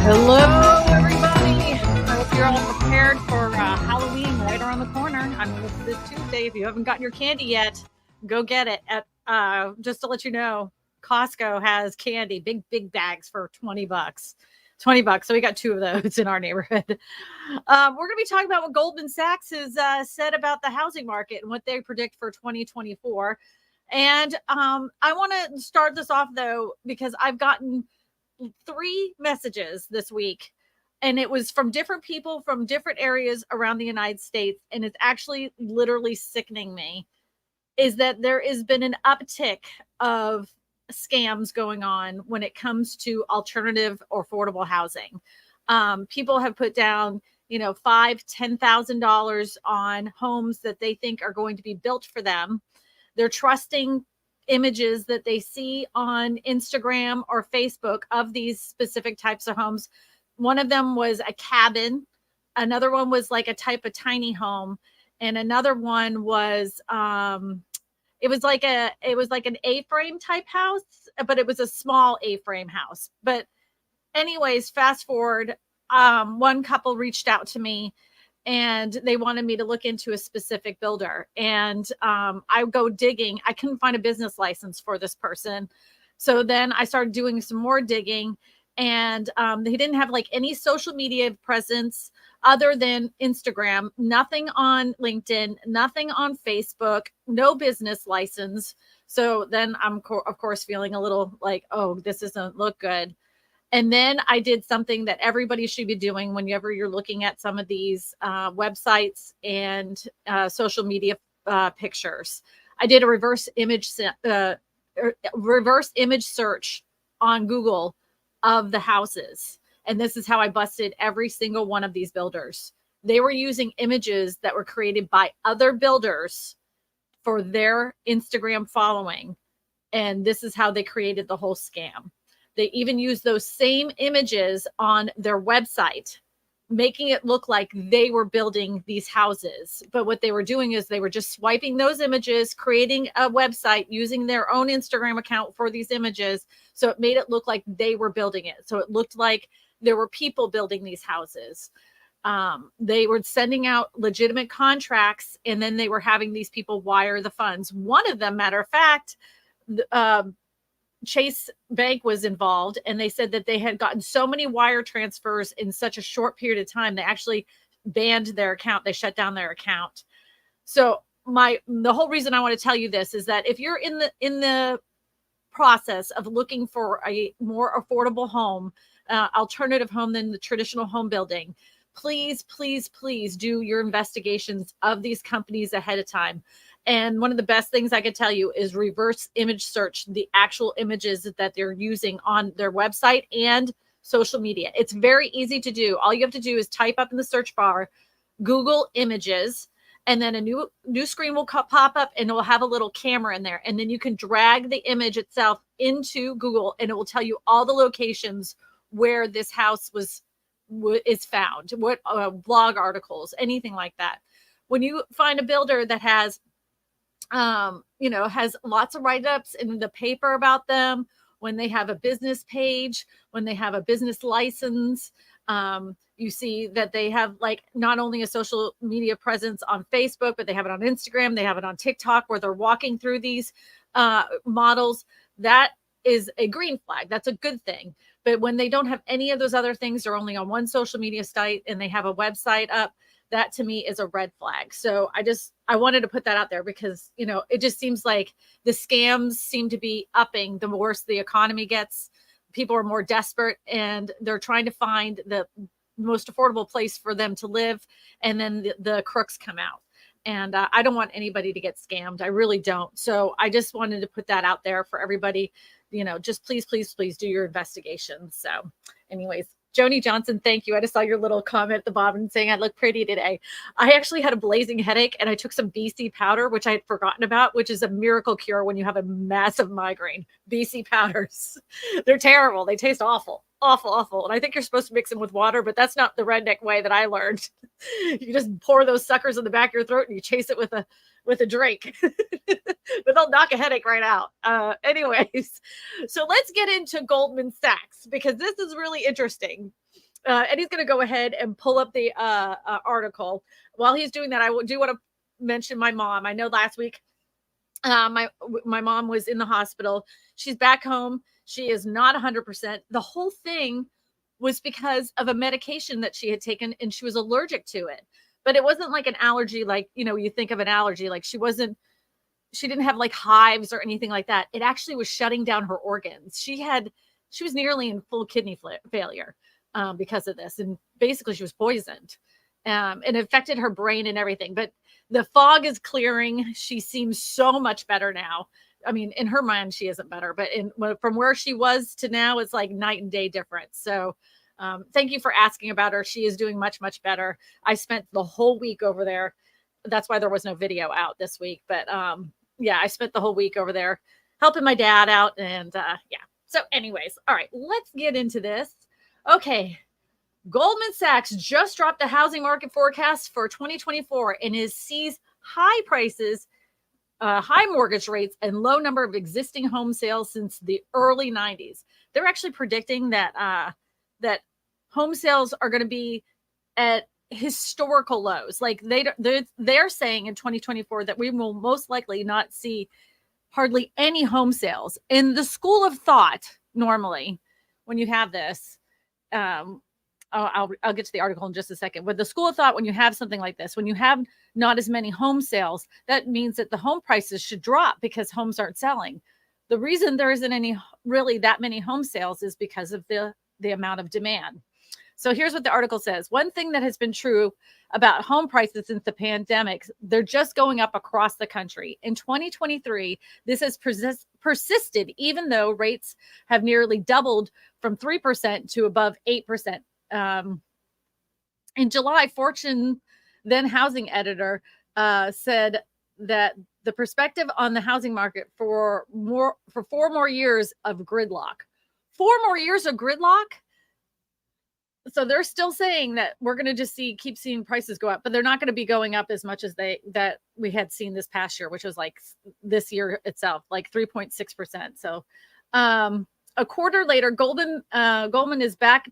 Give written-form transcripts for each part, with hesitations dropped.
Hello, everybody. I hope you're all prepared for Halloween right around the corner. I mean, it's this Tuesday. If you haven't gotten your candy yet, go get it. Just to let you know, Costco has candy, big bags for $20. $20. So we got two of those in our neighborhood. We're going to be talking about what Goldman Sachs has said about the housing market and what they predict for 2024. And I want to start this off, though, because I've gotten 3 messages this week, and it was from different people from different areas around the United States. And it's actually literally sickening me is that there has been an uptick of scams going on when it comes to alternative or affordable housing. People have put down, $5,000-$10,000 on homes that they think are going to be built for them. They're trusting images that they see on Instagram or Facebook of these specific types of homes. One of them was a cabin. Another one was like a type of tiny home. And another one was, it was like an A-frame type house, but it was a small A-frame house. But anyways, fast forward, one couple reached out to me and they wanted me to look into a specific builder. And I go digging. I couldn't find a business license for this person. So then I started doing some more digging, and they didn't have like any social media presence other than Instagram, nothing on LinkedIn, nothing on Facebook, no business license. So then I'm, of course, feeling a little like, oh, this doesn't look good. And then I did something that everybody should be doing whenever you're looking at some of these websites and social media pictures. I did a reverse image search on Google of the houses. And this is how I busted every single one of these builders. They were using images that were created by other builders for their Instagram following. And this is how they created the whole scam. They even use those same images on their website, making it look like they were building these houses. But what they were doing is they were just swiping those images, creating a website, using their own Instagram account for these images. So it made it look like they were building it. So it looked like there were people building these houses. They were sending out legitimate contracts, and then they were having these people wire the funds. One of them, matter of fact, Chase Bank was involved, and they said that they had gotten so many wire transfers in such a short period of time, they actually banned their account. They shut down their account. So the whole reason I want to tell you this is that if you're in the process of looking for a more affordable home, alternative home than the traditional home building, please do your investigations of these companies ahead of time. And one of the best things I could tell you is reverse image search the actual images that they're using on their website and social media. It's very easy to do. All you have to do is type up in the search bar, Google images, and then a new screen will pop up, and it will have a little camera in there. And then you can drag the image itself into Google, and it will tell you all the locations where this house is found, what blog articles, anything like that. When you find a builder that has has lots of write-ups in the paper about them, when they have a business page, when they have a business license, you see that they have like not only a social media presence on Facebook, but they have it on Instagram, they have it on TikTok, where they're walking through these models. That is a green flag. That's a good thing. But when they don't have any of those other things, they're only on one social media site and they have a website up, that to me is a red flag. So I wanted to put that out there because, it just seems like the scams seem to be upping the worse the economy gets. People are more desperate, and they're trying to find the most affordable place for them to live. And then the crooks come out. And I don't want anybody to get scammed. I really don't. So I just wanted to put that out there for everybody. Just please do your investigations. So anyways, Joni Johnson, thank you. I just saw your little comment at the bottom saying I look pretty today. I actually had a blazing headache, and I took some BC powder, which I had forgotten about, which is a miracle cure when you have a massive migraine. BC powders. They're terrible. They taste awful. Awful. And I think you're supposed to mix them with water, but that's not the redneck way that I learned. You just pour those suckers in the back of your throat and you chase it with a drink. But they'll knock a headache right out. Anyways, so let's get into Goldman Sachs, because this is really interesting. Eddie's going to go ahead and pull up the article. While he's doing that, I do want to mention my mom. I know last week my mom was in the hospital. She's back home. She is not 100%. The whole thing was because of a medication that she had taken, and she was allergic to it. But it wasn't like an allergy, like, you think of an allergy, like she didn't have like hives or anything like that. It actually was shutting down her organs. She was nearly in full kidney failure because of this. And basically she was poisoned. It affected her brain and everything. But the fog is clearing. She seems so much better now. I mean, in her mind, she isn't better, but from where she was to now, it's like night and day difference. So thank you for asking about her. She is doing much, much better. I spent the whole week over there. That's why there was no video out this week. But yeah, I spent the whole week over there helping my dad out. And yeah. So anyways, all right, let's get into this. Okay. Goldman Sachs just dropped the housing market forecast for 2024 and sees high prices, high mortgage rates, and low number of existing home sales since the early 90s. They're actually predicting that that home sales are going to be at historical lows. Like they're saying in 2024 that we will most likely not see hardly any home sales. In the school of thought, normally when you have this, I'll get to the article in just a second. With the school of thought, when you have something like this, when you have not as many home sales, that means that the home prices should drop because homes aren't selling. The reason there isn't really that many home sales is because of the amount of demand. So here's what the article says. One thing that has been true about home prices since the pandemic, they're just going up across the country. In 2023, this has persisted, even though rates have nearly doubled from 3% to above 8%. In July, Fortune, then housing editor, said that the perspective on the housing market for 4 more years of gridlock. 4 more years of gridlock? So they're still saying that we're going to just keep seeing prices go up, but they're not going to be going up as much as that we had seen this past year, which was like this year itself, like 3.6%. So a quarter later, Goldman is back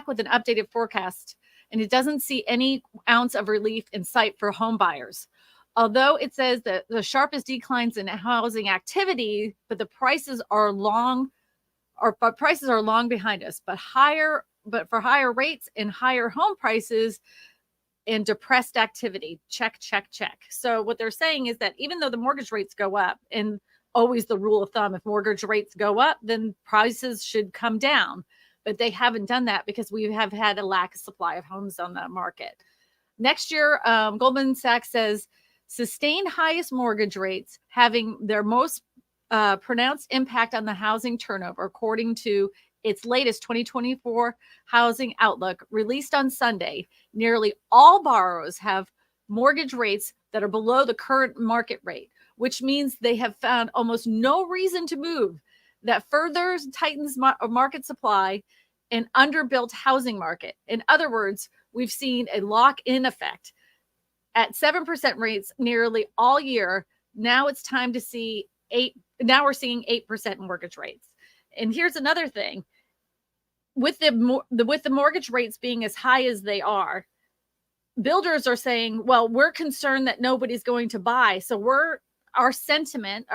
with an updated forecast, and it doesn't see any ounce of relief in sight for home buyers. Although it says that the sharpest declines in housing activity, but prices are long behind us, but for higher rates and higher home prices and depressed activity. Check. So what they're saying is that even though the mortgage rates go up, and always the rule of thumb, if mortgage rates go up, then prices should come down. But they haven't done that because we have had a lack of supply of homes on the market. Next year, Goldman Sachs says sustained highest mortgage rates having their most pronounced impact on the housing turnover, according to its latest 2024 housing outlook released on Sunday. Nearly all borrowers have mortgage rates that are below the current market rate, which means they have found almost no reason to move. That further tightens market supply and underbuilt housing market. In other words, we've seen a lock-in effect at 7% rates nearly all year. Now it's time to see now we're seeing 8% mortgage rates. And here's another thing. With the mortgage rates being as high as they are, builders are saying, well, we're concerned that nobody's going to buy. So our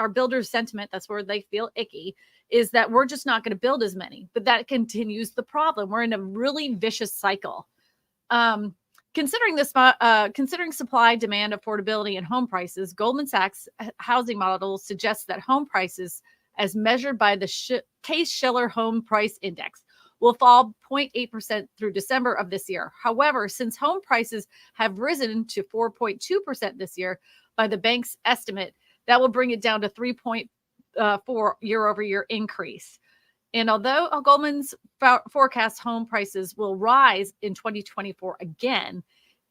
builders' sentiment, that's where they feel icky, is that we're just not going to build as many. But that continues the problem. We're in a really vicious cycle. Considering supply, demand, affordability, and home prices, Goldman Sachs housing model suggests that home prices, as measured by the Case-Shiller Home Price Index, will fall 0.8% through December of this year. However, since home prices have risen to 4.2% this year by the bank's estimate, that will bring it down to 3.4 year-over-year increase. And although Goldman's forecast home prices will rise in 2024 again,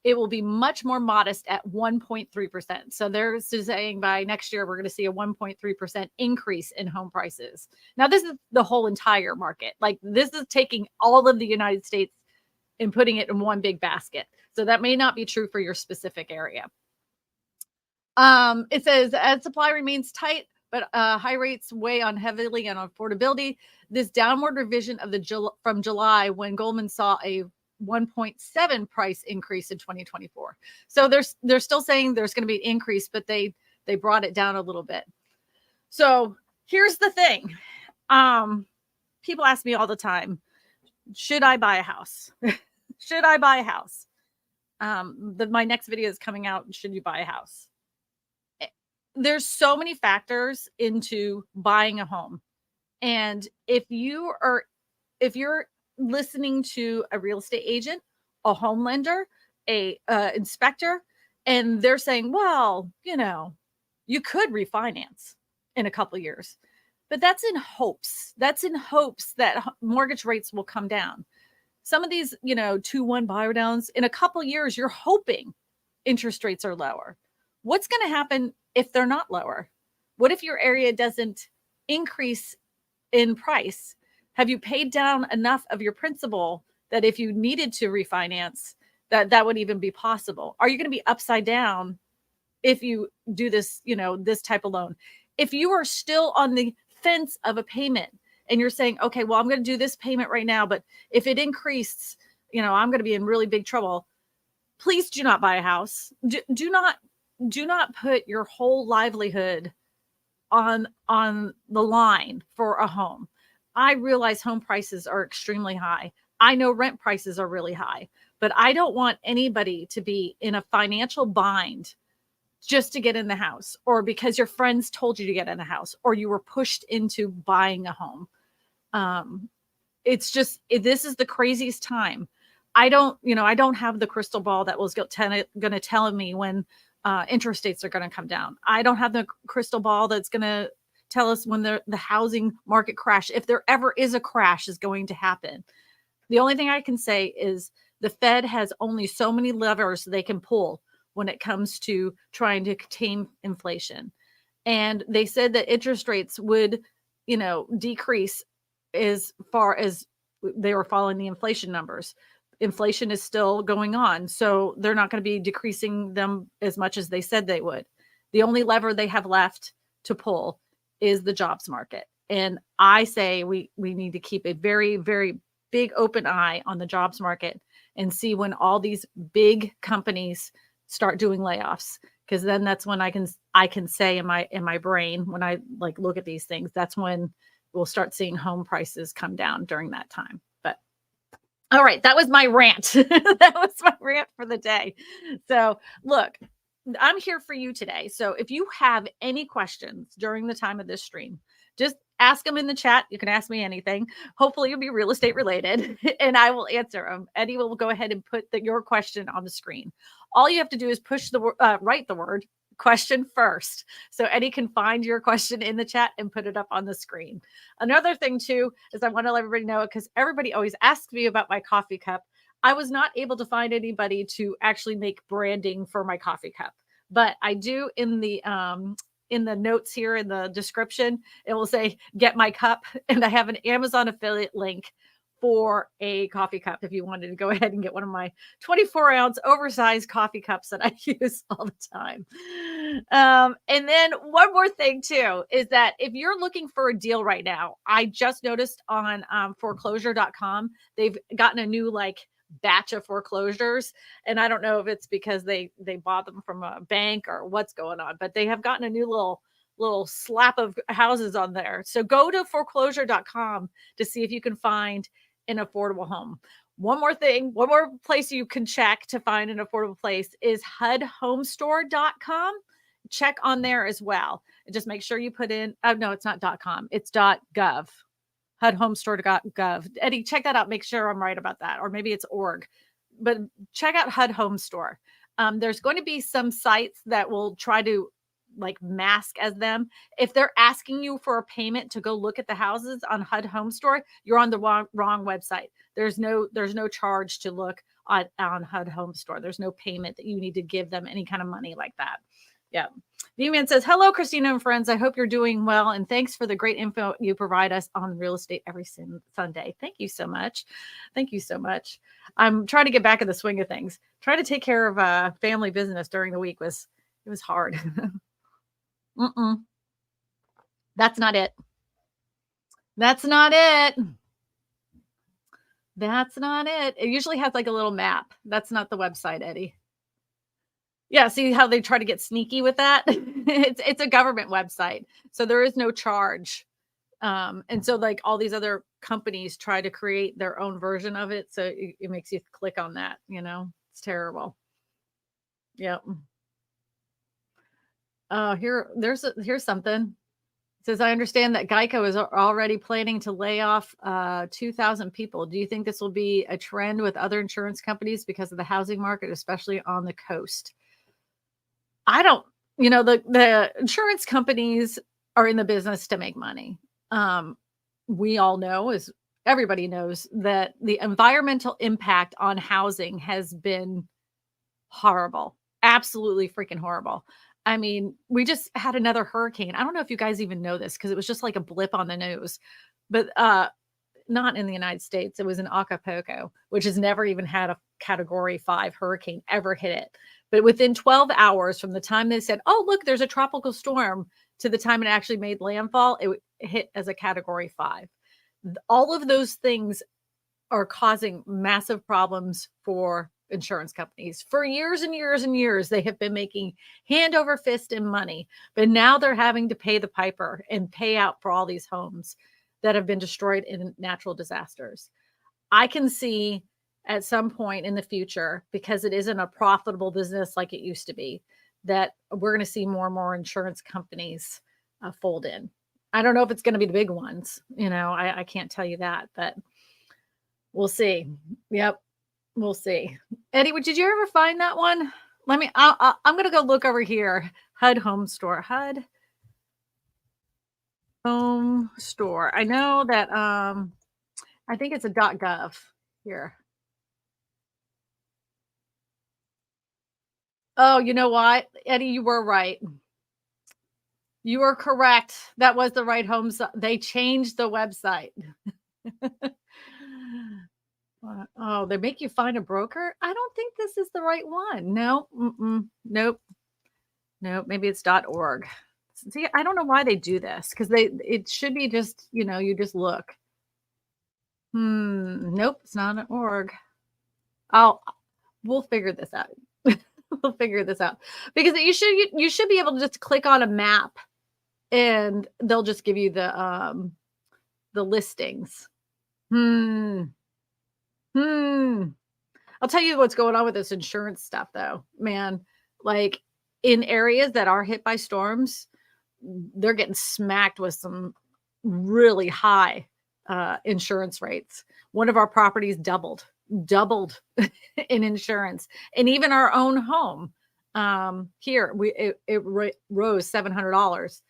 it will be much more modest at 1.3%. So they're saying by next year, we're going to see a 1.3% increase in home prices. Now, this is the whole entire market. Like, this is taking all of the United States and putting it in one big basket. So that may not be true for your specific area. It says, as supply remains tight, but high rates weigh on heavily on affordability. This downward revision of from July, when Goldman saw a 1.7 price increase in 2024. So they're still saying there's going to be an increase, but they brought it down a little bit. So here's the thing. People ask me all the time, should I buy a house? Should I buy a house? My next video is coming out. Should you buy a house? There's so many factors into buying a home. And if you're listening to a real estate agent, a home lender, a inspector, and they're saying, well, you could refinance in a couple of years, but that's in hopes. That's in hopes that mortgage rates will come down. Some of these, 2-1 buyer downs, in a couple of years, you're hoping interest rates are lower. What's going to happen if they're not lower? What if your area doesn't increase in price? Have you paid down enough of your principal that if you needed to refinance, that would even be possible? Are you going to be upside down if you do this, this type of loan? If you are still on the fence of a payment and you're saying, okay, well, I'm going to do this payment right now, but if it increases, I'm going to be in really big trouble. Please do not buy a house. Do not put your whole livelihood on the line for a home. I realize home prices are extremely high. I know rent prices are really high, but I don't want anybody to be in a financial bind just to get in the house, or because your friends told you to get in the house, or you were pushed into buying a home. This is the craziest time. I don't have the crystal ball that was going to tell me when interest rates are going to come down. I don't have the crystal ball that's going to tell us when the housing market crash, if there ever is a crash, is going to happen. The only thing I can say is the Fed has only so many levers they can pull when it comes to trying to contain inflation. And they said that interest rates would, decrease as far as they were following the inflation numbers. Inflation is still going on, so they're not going to be decreasing them as much as they said they would. The only lever they have left to pull is the jobs market. And I say we need to keep a very, very big open eye on the jobs market and see when all these big companies start doing layoffs, because then that's when I can say in my brain, when I look at these things, that's when we'll start seeing home prices come down during that time. But all right, that was my rant. That was my rant for the day. So look, I'm here for you today. So if you have any questions during the time of this stream, just ask them in the chat. You can ask me anything. Hopefully it'll be real estate related and I will answer them. Eddie will go ahead and put your question on the screen. All you have to do is write the word question first, so Eddie can find your question in the chat and put it up on the screen. Another thing too is I want to let everybody know, because everybody always asks me about my coffee cup. I was not able to find anybody to actually make branding for my coffee cup, but I do in the notes here in the description, it will say get my cup, and I have an Amazon affiliate link for a coffee cup if you wanted to go ahead and get one of my 24-ounce oversized coffee cups that I use all the time. And then one more thing too is that if you're looking for a deal right now, I just noticed on foreclosure.com, they've gotten a new batch of foreclosures, and I don't know if it's because they bought them from a bank or what's going on, but they have gotten a new little slap of houses on there. So go to foreclosure.com to see if you can find an affordable home. One more place you can check to find an affordable place is HUDhomestore.com. Check on there as well. And just make sure you put in, no, it's not .com, it's .gov. HUDhomestore.gov. Eddie, check that out. Make sure I'm right about that. Or maybe it's org. But check out HUD Home Store. There's going to be some sites that will try to mask as them. If they're asking you for a payment to go look at the houses on HUD Home Store, you're on the wrong website. There's no charge to look on HUD Home Store. There's no payment that you need to give them any kind of money like that. Yeah. V-Man says, hello, Kristina and friends. I hope you're doing well. And thanks for the great info you provide us on real estate every Sunday. Thank you so much. Thank you so much. I'm trying to get back in the swing of things. Trying to take care of family business during the week was hard. That's not it. That's not it. That's not it. It usually has like a little map. That's not the website, Eddie. Yeah, see how they try to get sneaky with that? It's a government website, so there is no charge. And so like all these other companies try to create their own version of it, so it makes you click on that, you know? It's terrible. Yep. Here's something. It says, "I understand that Geico is already planning to lay off 2,000 people. Do you think this will be a trend with other insurance companies because of the housing market, especially on the coast?" I don't, the insurance companies are in the business to make money. Um, we all know, as everybody knows, that the environmental impact on housing has been horrible. Absolutely freaking horrible. I mean, we just had another hurricane. I don't know if you guys even know this because it was just like a blip on the news, but not in the United States. It was in Acapulco, which has never even had a category 5 hurricane ever hit it. But within 12 hours from the time they said, "Oh, look, there's a tropical storm," to the time it actually made landfall, it hit as a category 5. All of those things are causing massive problems for insurance companies. For years and years and years, they have been making hand over fist in money, but now they're having to pay the piper and pay out for all these homes that have been destroyed in natural disasters. I can see at some point in the future, because it isn't a profitable business like it used to be, that we're going to see more and more insurance companies fold in. I don't know if it's going to be the big ones. I can't tell you that, but we'll see. Yep, we'll see. Eddie, did you ever find that one? I'm going to go look over here. HUD Home Store. HUD Home Store. I know that I think it's a .gov here. Oh, you know what? Eddie, you were right. You are correct. That was the right home they changed the website. Oh, they make you find a broker? I don't think this is the right one. No, nope, nope. Maybe it's .org. See, I don't know why they do this because it should be just, you just look. Nope, it's not an org. We'll figure this out. We'll figure this out because you should be able to just click on a map and they'll just give you the listings. Hmm. Hmm. I'll tell you what's going on with this insurance stuff though, man. Like in areas that are hit by storms, they're getting smacked with some really high insurance rates. One of our properties doubled in insurance, and even our own home here rose $700.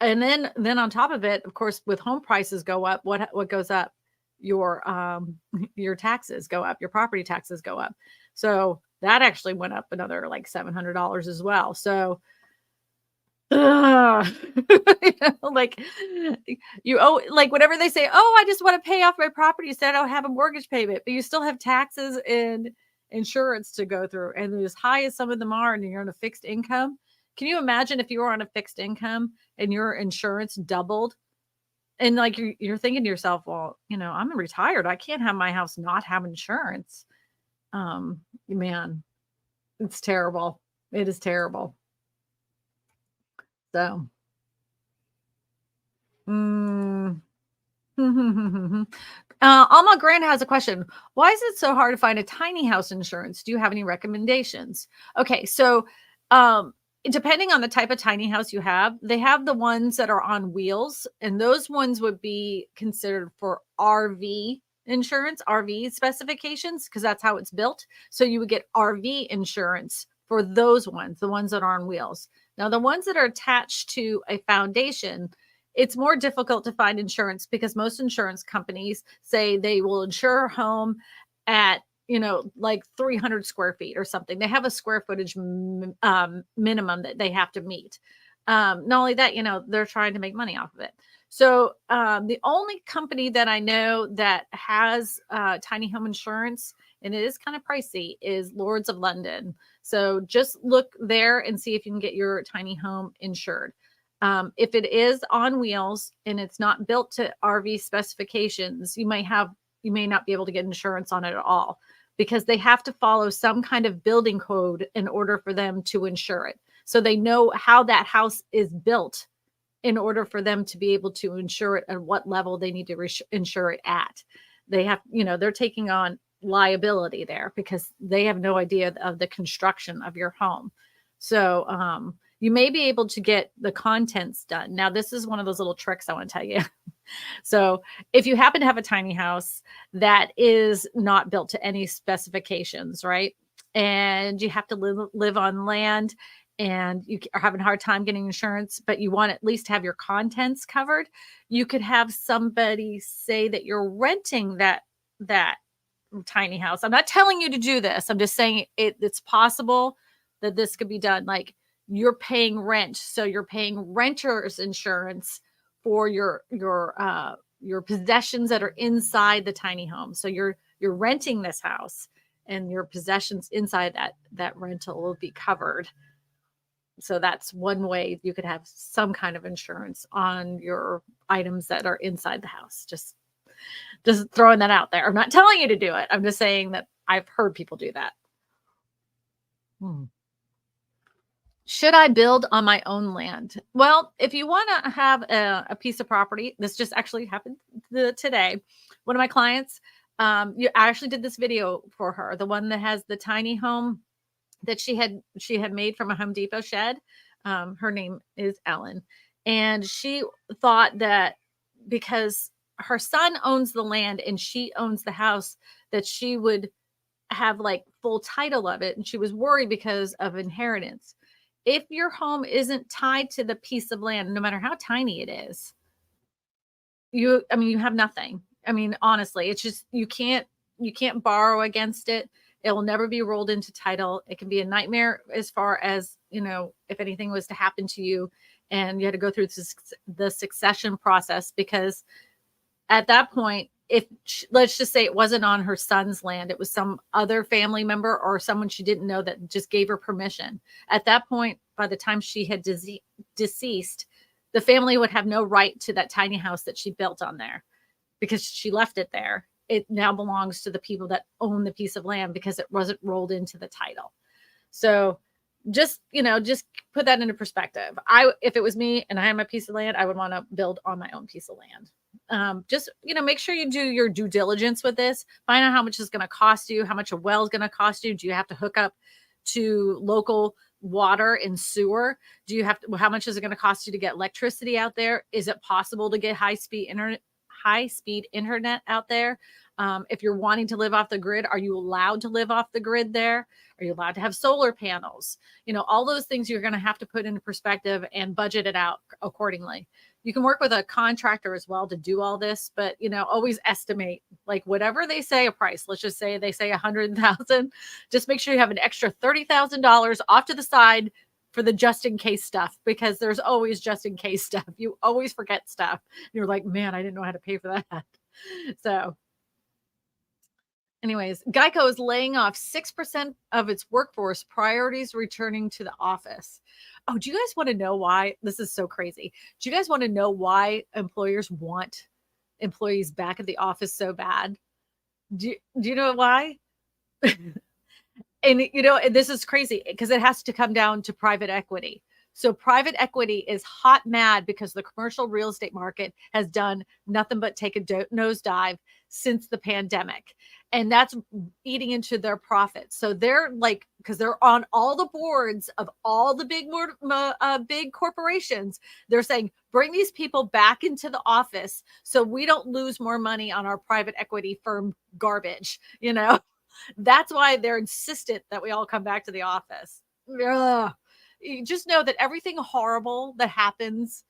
And then on top of it, of course, with home prices go up, what goes up? Your taxes go up, your property taxes go up. So that actually went up another like $700 as well. So like you owe, like whatever they say, "Oh, I just want to pay off my property so I don't have a mortgage payment," but you still have taxes and insurance to go through. And as high as some of them are, and you're on a fixed income, can you imagine if you were on a fixed income and your insurance doubled? And like you're thinking to yourself, "Well, I'm retired. I can't have my house not have insurance." Man, it's terrible. It is terrible. So, mm. Alma Grant has a question. Why is it so hard to find a tiny house insurance? Do you have any recommendations? Okay, so depending on the type of tiny house you have, they have the ones that are on wheels, and those ones would be considered for RV insurance, RV specifications, because that's how it's built. So you would get RV insurance for those ones, the ones that are on wheels. Now, the ones that are attached to a foundation, it's more difficult to find insurance because most insurance companies say they will insure a home at, like 300 square feet or something. They have a square footage minimum that they have to meet. Not only that, they're trying to make money off of it. So the only company that I know that has tiny home insurance, and it is kind of pricey, is Lords of London. So just look there and see if you can get your tiny home insured. If it is on wheels and it's not built to RV specifications, you may not be able to get insurance on it at all, because they have to follow some kind of building code in order for them to insure it. So they know how that house is built in order for them to be able to insure it and what level they need to insure it at. They have, they're taking on liability there because they have no idea of the construction of your home. So you may be able to get the contents done. Now, this is one of those little tricks I want to tell you. So if you happen to have a tiny house that is not built to any specifications, right? And you have to live on land, and you are having a hard time getting insurance, but you want to at least have your contents covered, you could have somebody say that you're renting that tiny house. I'm not telling you to do this. I'm just saying it's possible that this could be done. Like, you're paying rent, so you're paying renter's insurance for your possessions that are inside the tiny home. So you're renting this house, and your possessions inside that rental will be covered. So that's one way you could have some kind of insurance on your items that are inside the house. Just throwing that out there. I'm not telling you to do it. I'm just saying that I've heard people do that. Should I build on my own land? Well, if you want to have a piece of property, this just actually happened today. One of my clients, I actually did this video for her, the one that has the tiny home that she had made from a Home Depot shed. Her name is Ellen. And she thought that because her son owns the land and she owns the house, that she would have like full title of it. And she was worried because of inheritance. If your home isn't tied to the piece of land, no matter how tiny it is, you have nothing. Honestly, it's just, you can't borrow against it. It will never be rolled into title. It can be a nightmare as far as, if anything was to happen to you and you had to go through the succession process, because at that point, if let's just say it wasn't on her son's land, it was some other family member or someone she didn't know that just gave her permission. At that point, by the time she had deceased, the family would have no right to that tiny house that she built on there, because she left it there. It now belongs to the people that own the piece of land because it wasn't rolled into the title. So just put that into perspective. If it was me and I had my piece of land, I would want to build on my own piece of land. Just make sure you do your due diligence with this. Find out how much it's going to cost you, how much a well is going to cost you. Do you have to hook up to local water and sewer? How much is it going to cost you to get electricity out there? Is it possible to get high-speed internet out there? If you're wanting to live off the grid, are you allowed to live off the grid there? Are you allowed to have solar panels? All those things you're going to have to put into perspective and budget it out accordingly. You can work with a contractor as well to do all this, but always estimate, like, whatever they say a price. Let's just say they say $100,000. Just make sure you have an extra $30,000 off to the side for the just in case stuff, because there's always just in case stuff. You always forget stuff. You're like, man, I didn't know how to pay for that. So anyways, Geico is laying off 6% of its workforce, priorities returning to the office. Oh, do you guys want to know why? This is so crazy. Do you guys want to know why employers want employees back at the office so bad? Do you know why? And this is crazy because it has to come down to private equity. So private equity is hot mad because the commercial real estate market has done nothing but take a nosedive since the pandemic. And that's eating into their profits. So they're like, because they're on all the boards of all the big corporations, they're saying, bring these people back into the office so we don't lose more money on our private equity firm garbage. That's why they're insistent that we all come back to the office. Ugh. You just know that everything horrible that happens,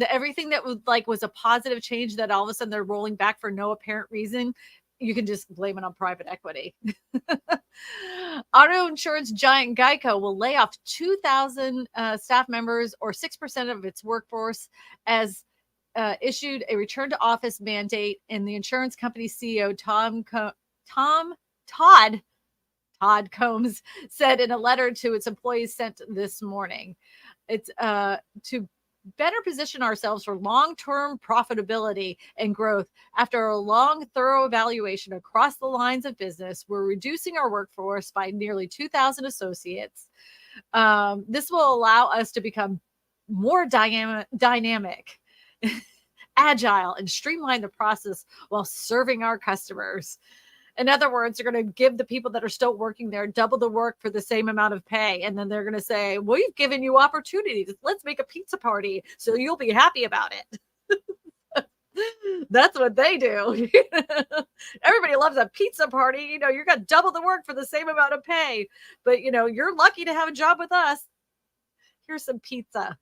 everything that was a positive change that all of a sudden they're rolling back for no apparent reason, you can just blame it on private equity. Auto insurance giant Geico will lay off 2,000 staff members, or 6% of its workforce, as issued a return to office mandate. And the insurance company CEO Todd Combs said in a letter to its employees sent this morning. It's to better position ourselves for long-term profitability and growth. After a long, thorough evaluation across the lines of business, we're reducing our workforce by nearly 2,000 associates. This will allow us to become more dynamic, agile, and streamline the process while serving our customers. In other words, they're going to give the people that are still working there double the work for the same amount of pay. And then they're going to say, we've given you opportunities. Let's make a pizza party so you'll be happy about it. That's what they do. Everybody loves a pizza party. You're going to double the work for the same amount of pay. But, you're lucky to have a job with us. Here's some pizza.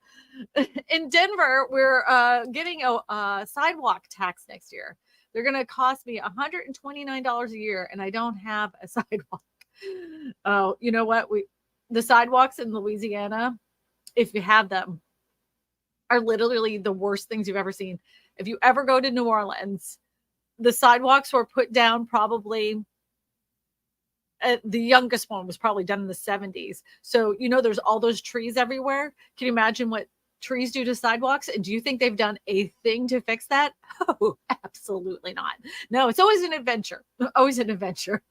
In Denver, we're getting a sidewalk tax next year. They're going to cost me $129 a year, and I don't have a sidewalk. Oh, you know what? The sidewalks in Louisiana, if you have them, are literally the worst things you've ever seen. If you ever go to New Orleans, the sidewalks were put down probably, the youngest one was probably done in the 70s. So, there's all those trees everywhere. Can you imagine what trees do to sidewalks? And do you think they've done a thing to fix that? Oh, absolutely not. No, it's always an adventure. Always an adventure.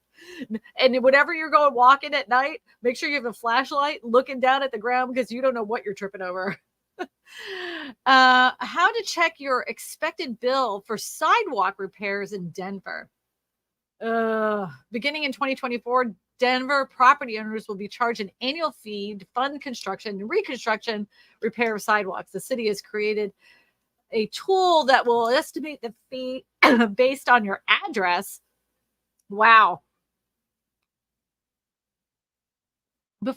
And whenever you're going walking at night, make sure you have a flashlight looking down at the ground, because you don't know what you're tripping over. How to check your expected bill for sidewalk repairs in Denver. Beginning in 2024, Denver property owners will be charged an annual fee to fund construction and reconstruction repair of sidewalks. The city has created a tool that will estimate the fee based on your address. Wow. Here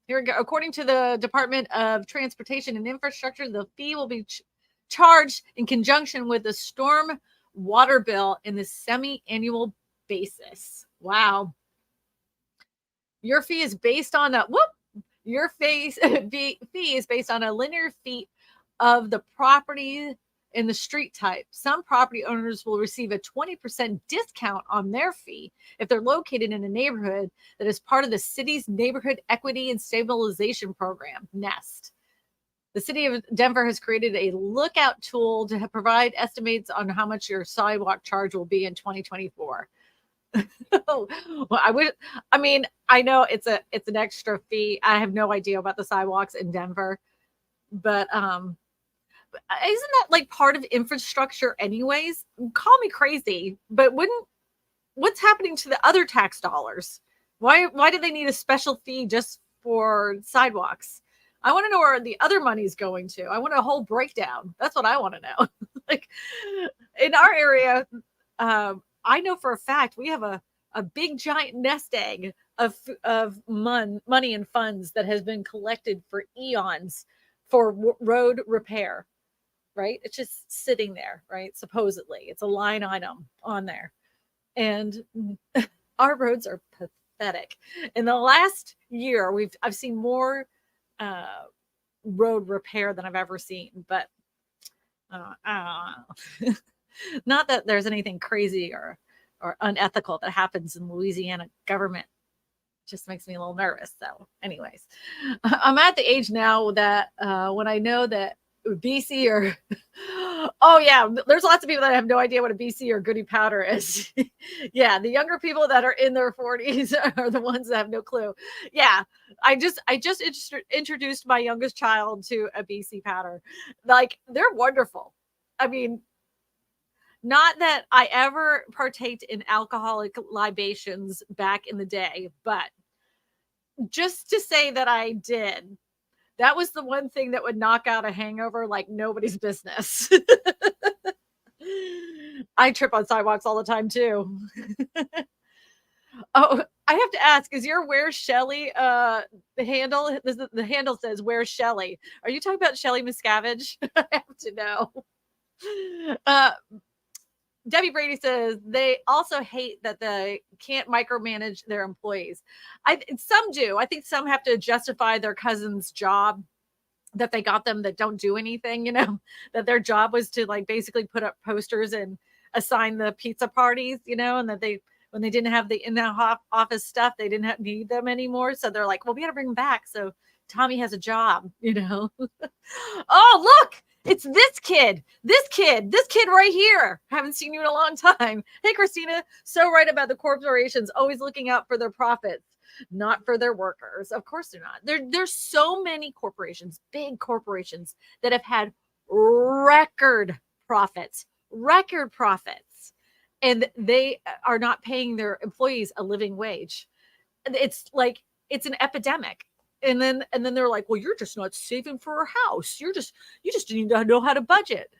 we go. According to the Department of Transportation and Infrastructure, the fee will be charged in conjunction with the storm water bill in the semi-annual basis. Wow. Your fee is based on fee is based on a linear feet of the property in the street type. Some property owners will receive a 20% discount on their fee if they're located in a neighborhood that is part of the city's Neighborhood Equity and Stabilization Program, NEST. The city of Denver has created a lookout tool to provide estimates on how much your sidewalk charge will be in 2024. Well, I know it's an extra fee. I have no idea about the sidewalks in Denver, but isn't that like part of infrastructure anyways? Call me crazy, but what's happening to the other tax dollars? Why do they need a special fee just for sidewalks? I want to know where the other money's going to. I want a whole breakdown. That's what I want to know. Like in our area, I know for a fact we have a big giant nest egg of money and funds that has been collected for eons for road repair, right? It's just sitting there, right? Supposedly it's a line item on there. And our roads are pathetic. In the last year, I've seen more road repair than I've ever seen, but not that there's anything crazy or unethical that happens in Louisiana government. It just makes me a little nervous. So anyways, I'm at the age now that when I know that BC or oh yeah, there's lots of people that have no idea what a BC or goody powder is. Yeah, the younger people that are in their 40s are the ones that have no clue. Yeah, I just introduced my youngest child to a BC powder. Like, they're wonderful. I mean, not that I ever partaked in alcoholic libations back in the day, but just to say that I did. That was the one thing that would knock out a hangover like nobody's business. I trip on sidewalks all the time too. Oh, I have to ask, is your Where's Shelly the handle? The handle says Where's Shelly? Are you talking about Shelly Miscavige? I have to know. Debbie Brady says they also hate that they can't micromanage their employees. Some do. I think some have to justify their cousin's job that they got them that don't do anything, that their job was to like basically put up posters and assign the pizza parties, and that when they didn't have the in-office stuff, they didn't need them anymore. So they're like, well, we got to bring them back so Tommy has a job, you know. Oh, look, it's this kid right here. Haven't seen you in a long time. Hey, Kristina, so right about the corporations always looking out for their profits, not for their workers. Of course they're not. There's so many corporations, big corporations, that have had record profits, and they are not paying their employees a living wage. It's like it's an epidemic. And then they're like, well, you're just not saving for a house. You just need to know how to budget.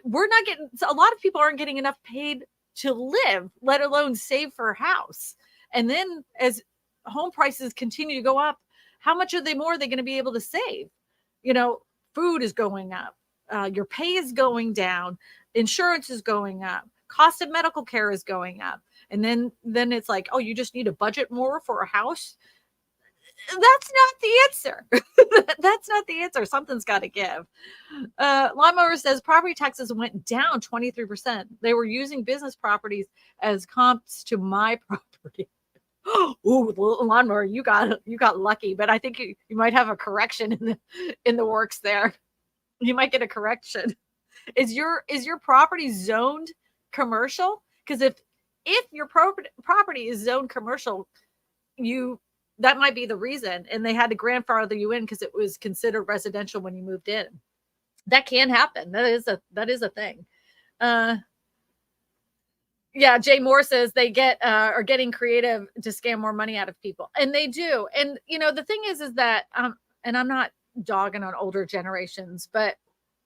We're not getting, a lot of people aren't getting enough paid to live, let alone save for a house. And then as home prices continue to go up, how much more are they going to be able to save? You know, food is going up, your pay is going down, insurance is going up, cost of medical care is going up. And then it's like, oh, you just need to budget more for a house. That's not the answer. That's not the answer. Something's got to give. Lawnmower says property taxes went down 23%. They were using business properties as comps to my property. Ooh, Lawnmower, you got lucky, but I think you might have a correction in the works there. You might get a correction. Is your property zoned commercial? Because if your property is zoned commercial, that might be the reason. And they had to grandfather you in because it was considered residential when you moved in. That can happen. That is a thing. Yeah, Jay Moore says they are getting creative to scam more money out of people. And they do. And the thing is that and I'm not dogging on older generations, but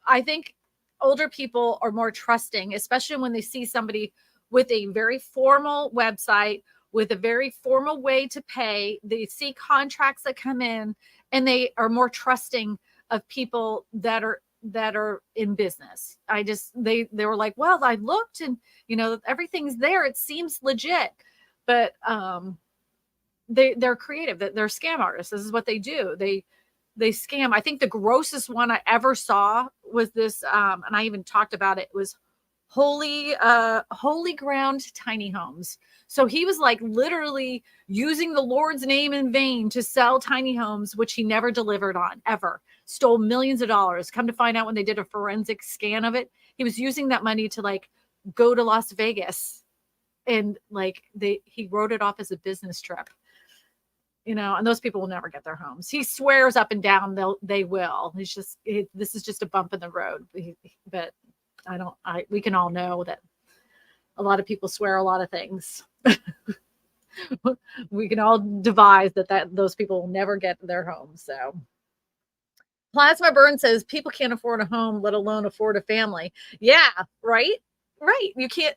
I think older people are more trusting, especially when they see somebody with a very formal website, with a very formal way to pay. They see contracts that come in, and they are more trusting of people that are in business. They were like, well, I looked and everything's there. It seems legit, but they're creative. They're scam artists. This is what they do. They scam. I think the grossest one I ever saw was this, and I even talked about it, was holy ground tiny homes. So he was like literally using the Lord's name in vain to sell tiny homes, which he never delivered on, ever. Stole millions of dollars. Come to find out, when they did a forensic scan of it, he was using that money to like go to Las Vegas, and like he wrote it off as a business trip. And those people will never get their homes. He swears up and down they will. This is just a bump in the road. But we can all know that a lot of people swear a lot of things. We can all devise that those people will never get their homes. So Plasma Burn says people can't afford a home, let alone afford a family. Yeah, right. You can't.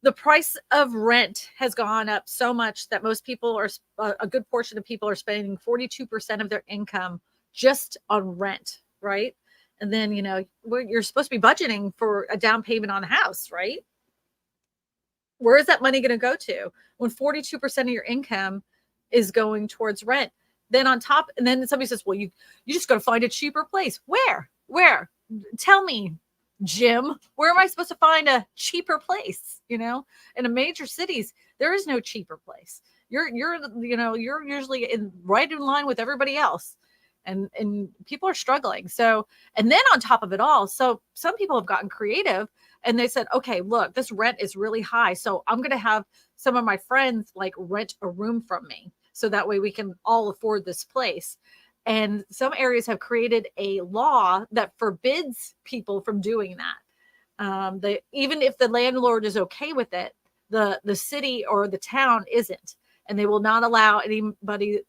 The price of rent has gone up so much that most people a good portion of people are spending 42% of their income just on rent, right? And then, you're supposed to be budgeting for a down payment on a house, right? Where is that money going to go to when 42% of your income is going towards rent? Then on top, and then somebody says, well, you just got to find a cheaper place. Where? Tell me, Jim, where am I supposed to find a cheaper place? In the major cities, there is no cheaper place. You're usually right in line with everybody else. And people are struggling. So, and then on top of it all, so some people have gotten creative, and they said, okay, look, this rent is really high. So I'm going to have some of my friends like rent a room from me. So that way we can all afford this place. And some areas have created a law that forbids people from doing that. Even if the landlord is okay with it, the city or the town isn't, and they will not allow anybody,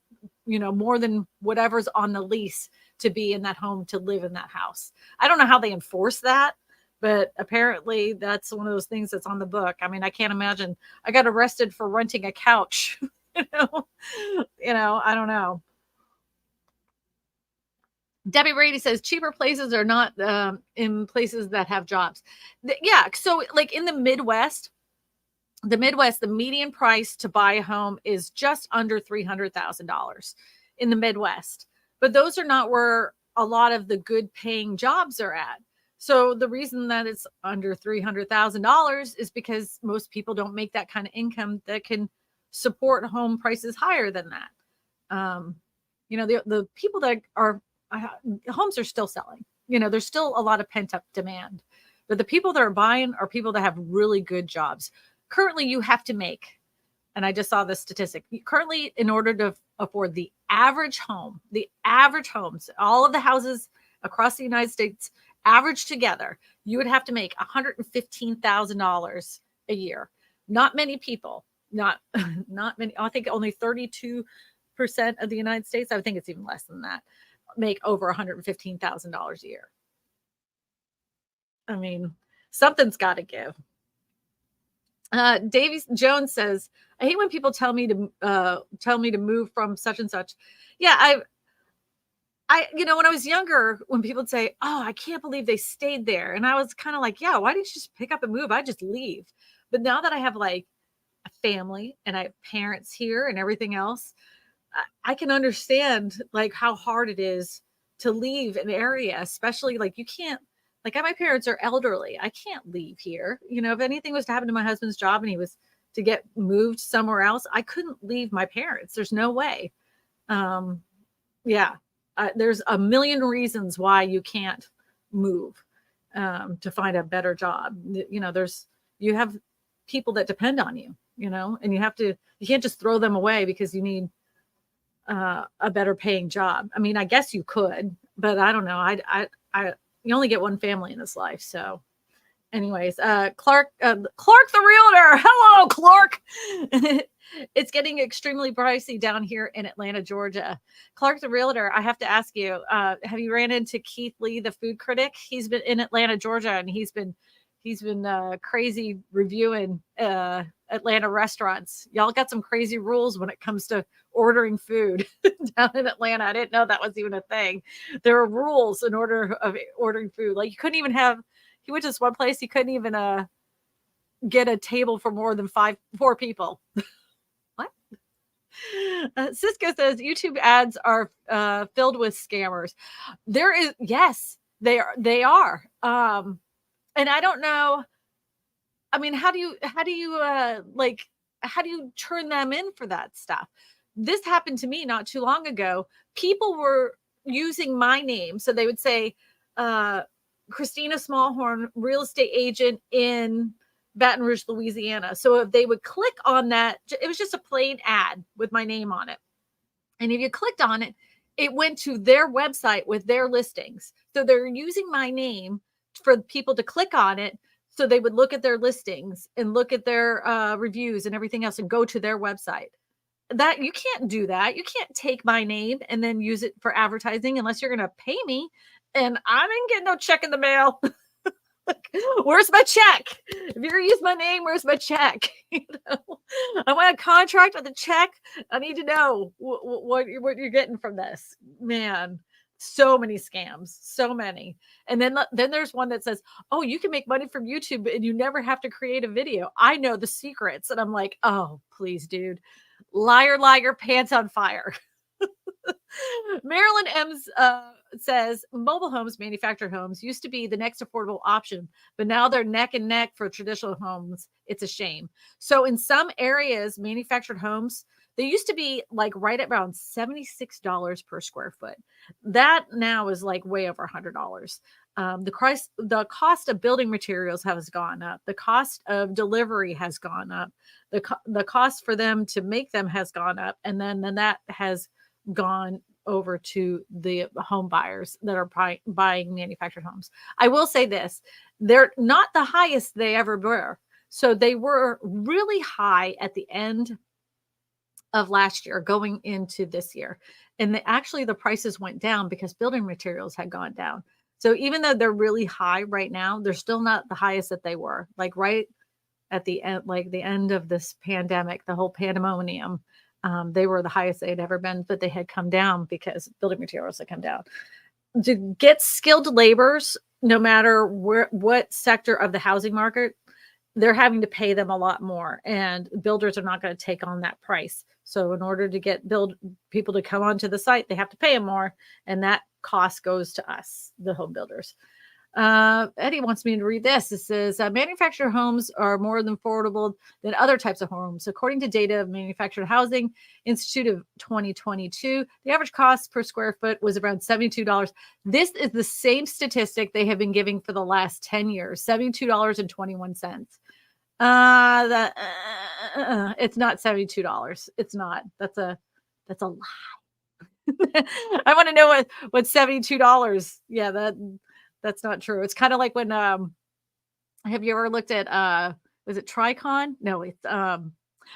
more than whatever's on the lease to be in that home, to live in that house. I don't know how they enforce that, but apparently that's one of those things that's on the book. I mean, I can't imagine. I got arrested for renting a couch. I don't know. Debbie Brady says cheaper places are not in places that have jobs. Yeah. So like in the Midwest, the median price to buy a home is just under $300,000 in the Midwest. But those are not where a lot of the good paying jobs are at. So the reason that it's under $300,000 is because most people don't make that kind of income that can support home prices higher than that. The people that are homes are still selling. There's still a lot of pent up demand, but the people that are buying are people that have really good jobs. Currently, you have to make, and I just saw this statistic. Currently, in order to afford the average homes, all of the houses across the United States, average together, you would have to make $115,000 a year. Not many people, not many. I think only 32% of the United States, I think it's even less than that, make over $115,000 a year. I mean, something's got to give. Davy Jones says, I hate when people tell me to move from such and such. Yeah, when I was younger, when people would say, oh, I can't believe they stayed there. And I was kind of like, yeah, why didn't you just pick up and move? I just leave. But now that I have like a family and I have parents here and everything else, I can understand like how hard it is to leave an area, especially like you can't, like my parents are elderly. I can't leave here. If anything was to happen to my husband's job and he was to get moved somewhere else, I couldn't leave my parents. There's no way. There's a million reasons why you can't move to find a better job. You have people that depend on you, and you can't just throw them away because you need a better paying job. I mean, I guess you could, but I don't know. You only get one family in this life. So anyways, Clark the realtor. Hello, Clark. It's getting extremely pricey down here in Atlanta, Georgia. Clark the realtor, I have to ask you, have you ran into Keith Lee, the food critic? He's been in Atlanta, Georgia, and he's been crazy reviewing Atlanta restaurants. Y'all got some crazy rules when it comes to ordering food down in Atlanta. I didn't know that was even a thing. There are rules in order of ordering food. Like he went to this one place, he couldn't even get a table for more than 4 people. What? Cisco says YouTube ads are filled with scammers. Yes, they are. And I don't know. I mean, how do you turn them in for that stuff? This happened to me not too long ago. People were using my name. So they would say, Kristina Smallhorn, real estate agent in Baton Rouge, Louisiana. So if they would click on that, it was just a plain ad with my name on it. And if you clicked on it, it went to their website with their listings. So they're using my name for people to click on it. So they would look at their listings and look at their reviews and everything else and go to their website. That you can't do that. You can't take my name and then use it for advertising unless you're going to pay me. And I didn't get no check in the mail. Where's my check? If you're going to use my name, where's my check? I want a contract with a check. I need to know what you're getting from this. Man, so many scams, so many. And then there's one that says, oh, you can make money from YouTube and you never have to create a video. I know the secrets. And I'm like, oh, please, dude. Liar, pants on fire. Marilyn M's says mobile homes, manufactured homes used to be the next affordable option, but now they're neck and neck for traditional homes. It's a shame. So in some areas, manufactured homes, they used to be like right at around $76 per square foot. That now is like way over $100. The cost of building materials has gone up. The cost of delivery has gone up. The cost for them to make them has gone up. And then that has gone over to the home buyers that are buying manufactured homes. I will say this, they're not the highest they ever were. So they were really high at the end of last year going into this year. And the prices went down because building materials had gone down. So even though they're really high right now, they're still not the highest that they were. Like right at the end, like the end of this pandemic, the whole pandemonium, they were the highest they had ever been, but they had come down because building materials had come down. To get skilled laborers, no matter what sector of the housing market, they're having to pay them a lot more, and builders are not going to take on that price. So in order to get people to come onto the site, they have to pay them more, and that cost goes to us, the home builders. Eddie wants me to read this. It says manufactured homes are more than affordable than other types of homes. According to data of Manufactured Housing Institute of 2022, the average cost per square foot was around $72. This is the same statistic they have been giving for the last 10 years, $72.21. It's not $72. It's not. That's a lie. I want to know what $72. Yeah, that's not true. It's kind of like when have you ever looked at was it Tricon? No, it's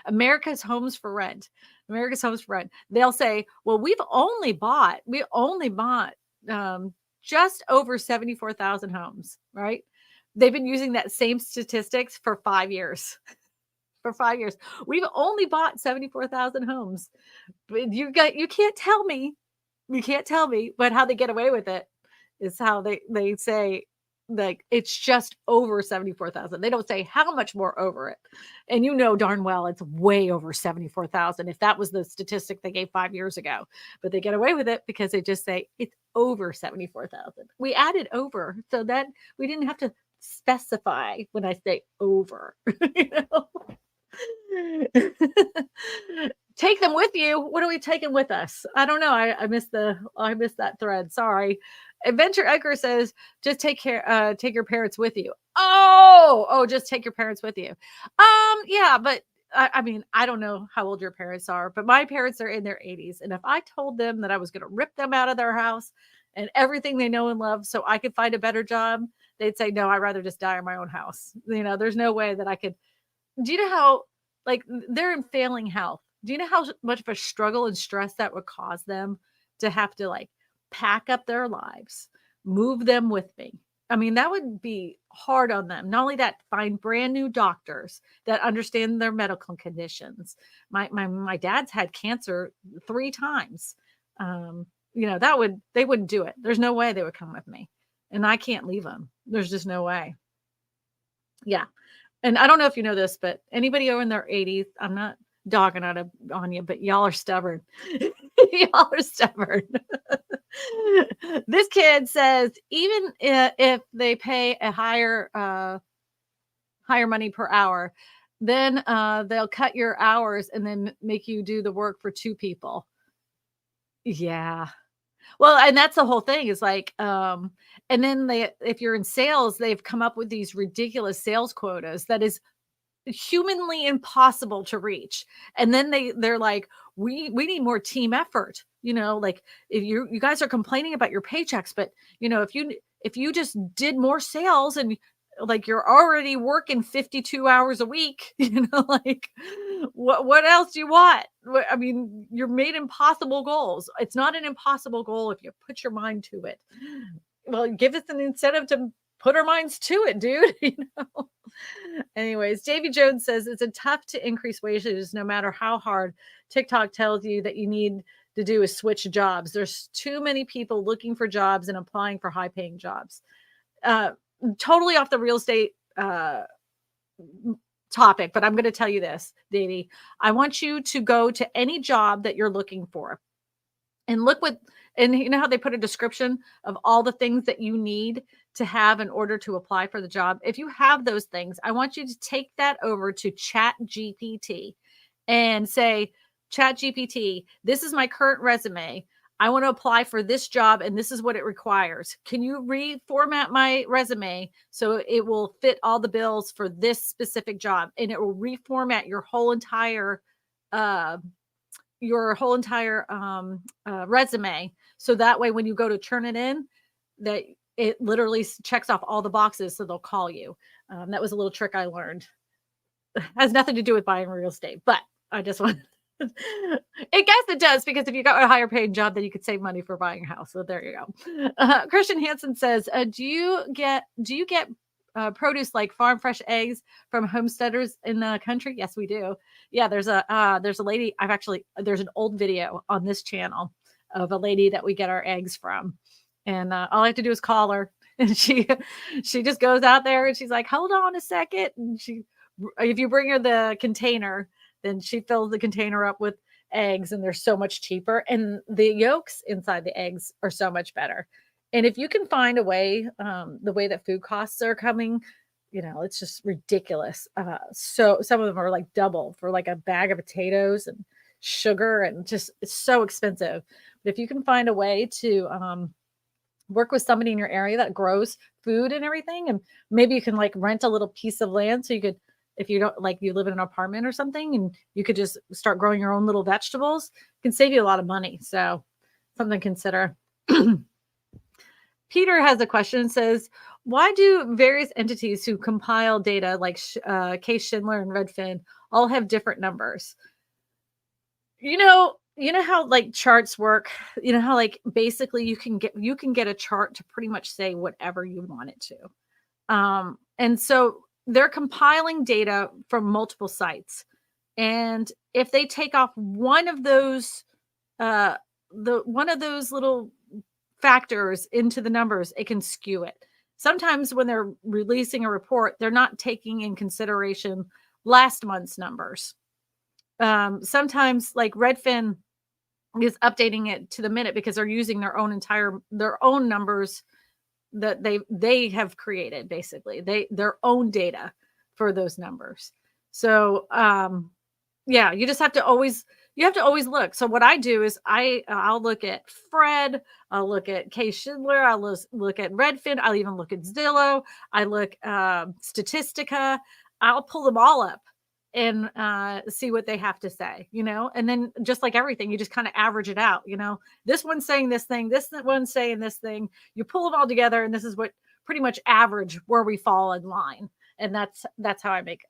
America's Homes for Rent. America's Homes for Rent. They'll say, well, we only bought just over 74,000 homes, right? They've been using that same statistics for 5 years. For 5 years. We've only bought 74,000 homes. But you can't tell me. You can't tell me, but how they get away with it is how they say, like, it's just over 74,000. They don't say how much more over it. And you know darn well it's way over 74,000 if that was the statistic they gave 5 years ago. But they get away with it because they just say it's over 74,000. We added over so that we didn't have to specify when I say over. You know? Take them with you. What are we taking with us? I don't know. I missed that thread. Sorry. Adventure Edgar says, just take your parents with you. Oh, just take your parents with you. Yeah, but I mean, I don't know how old your parents are, but my parents are in their 80s. And if I told them that I was going to rip them out of their house and everything they know and love so I could find a better job, they'd say, no, I'd rather just die in my own house. You know, there's no way that I could. Do you know how, like, they're in failing health? Do you know how much of a struggle and stress that would cause them to have to, like, pack up their lives, move them with me? I mean, that would be hard on them. Not only that, find brand new doctors that understand their medical conditions. My dad's had cancer 3 times. You know, they wouldn't do it. There's no way they would come with me. And I can't leave them. There's just no way. Yeah. And I don't know if you know this, but anybody over in their 80s, I'm not dogging on you, but y'all are stubborn. Y'all are stubborn. This kid says even if they pay a higher money per hour, then they'll cut your hours and then make you do the work for 2 people. Yeah. Well, and that's the whole thing is like, and then if you're in sales, they've come up with these ridiculous sales quotas that is humanly impossible to reach. And then they're like, we need more team effort. You know, like if you guys are complaining about your paychecks, but you know, if you just did more sales and like you're already working 52 hours a week, you know, like what else do you want? I mean, you're made impossible goals. It's not an impossible goal if you put your mind to it. Well, give us an incentive to put our minds to it, dude. You know. Anyways, Davy Jones says it's tough to increase wages no matter how hard TikTok tells you that you need to do is switch jobs. There's too many people looking for jobs and applying for high paying jobs. Totally off the real estate topic, but I'm going to tell you this, Davey. I want you to go to any job that you're looking for and and you know how they put a description of all the things that you need to have in order to apply for the job. If you have those things, I want you to take that over to Chat GPT and say, Chat GPT, this is my current resume. I want to apply for this job and this is what it requires. Can you reformat my resume so it will fit all the bills for this specific job? And it will reformat your whole entire resume. So that way, when you go to turn it in, that it literally checks off all the boxes. So they'll call you. That was a little trick I learned. It has nothing to do with buying real estate, but I just want I guess it does, because if you got a higher paying job, then you could save money for buying a house. So there you go. Christian Hansen says, do you get produce like farm fresh eggs from homesteaders in the country? Yes, we do. Yeah, there's a lady. There's an old video on this channel of a lady that we get our eggs from, and all I have to do is call her, and she just goes out there and she's like, hold on a second, and if you bring her the container, then she fills the container up with eggs, and they're so much cheaper. And the yolks inside the eggs are so much better. And if you can find a way, the way that food costs are coming, it's just ridiculous. So some of them are like double for like a bag of potatoes and sugar, and just it's so expensive. But if you can find a way to work with somebody in your area that grows food and everything, and maybe you can like rent a little piece of land so you could, if you don't like, you live in an apartment or something, and you could just start growing your own little vegetables, it can save you a lot of money. So something to consider. Peter has a question, says, why do various entities who compile data like Case-Shiller and Redfin all have different numbers? You know how like charts work. You know how like basically you can get a chart to pretty much say whatever you want it to. And so they're compiling data from multiple sites, and if they take off one of those, one of those little factors into the numbers, it can skew it. Sometimes when they're releasing a report, they're not taking in consideration last month's numbers. Sometimes like Redfin is updating it to the minute because they're using their own numbers that they have created, basically their own data for those numbers. So yeah, you have to always look. So what I do is I'll look at Fred, I'll look at Case-Shiller, I'll look at Redfin, I'll even look at Zillow, I look Statistica, I'll pull them all up and see what they have to say, and then just like everything, you just kind of average it out. This one's saying this thing, this one's saying this thing, you pull them all together, and this is what pretty much average where we fall in line. And that's how I make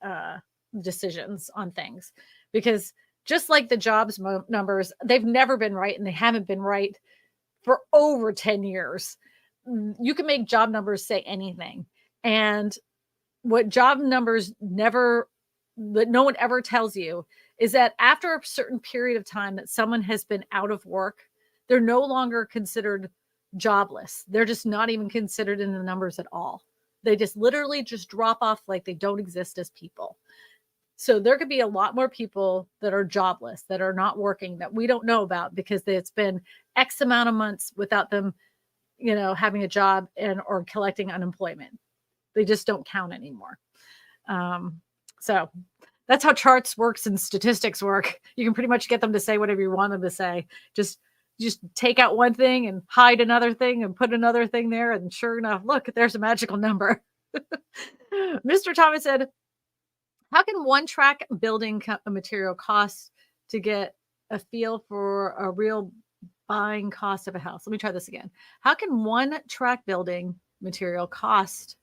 decisions on things, because just like the jobs numbers, they've never been right, and they haven't been right for over 10 years. You can make job numbers say anything. And what job numbers that no one ever tells you is that after a certain period of time that someone has been out of work, they're no longer considered jobless. They're just not even considered in the numbers at all. They just literally just drop off like they don't exist as people. So there could be a lot more people that are jobless, that are not working, that we don't know about because it's been X amount of months without them, having a job or collecting unemployment. They just don't count anymore. So that's how charts works and statistics work. You can pretty much get them to say whatever you want them to say. Just take out one thing and hide another thing and put another thing there. And sure enough, look, there's a magical number. Mr. Thomas said, how can one track building material cost to get a feel for a real buying cost of a house? Let me try this again. How can one track building material cost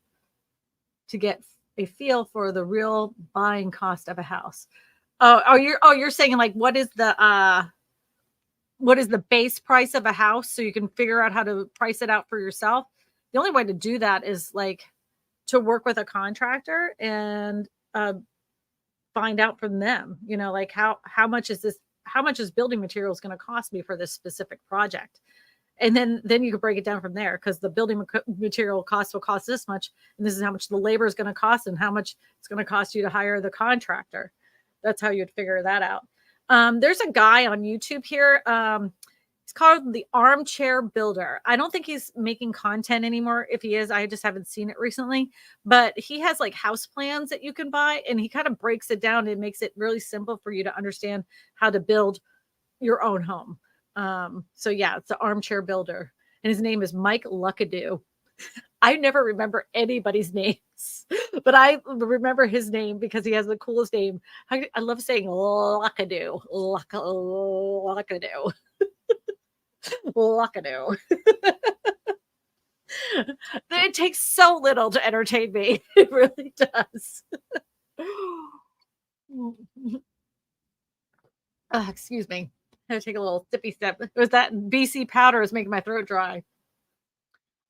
to get a feel for the real buying cost of a house? You're saying like what is the base price of a house, so you can figure out how to price it out for yourself? The only way to do that is like to work with a contractor and find out from them, like how much is building materials going to cost me for this specific project. And then you can break it down from there, because the building material cost will cost this much, and this is how much the labor is going to cost, and how much it's going to cost you to hire the contractor. That's how you'd figure that out. There's a guy on YouTube here. It's called the Armchair Builder. I don't think he's making content anymore. If he is, I just haven't seen it recently. But he has like house plans that you can buy, and he kind of breaks it down and makes it really simple for you to understand how to build your own home. So yeah, it's the Armchair Builder, and his name is Mike Luckadoo. I never remember anybody's names, but I remember his name because he has the coolest name. I love saying Luckadoo, Luckadoo, Luckadoo. It takes so little to entertain me. It really does. Excuse me. I had to take a little sippy sip. It was that BC powder is making my throat dry.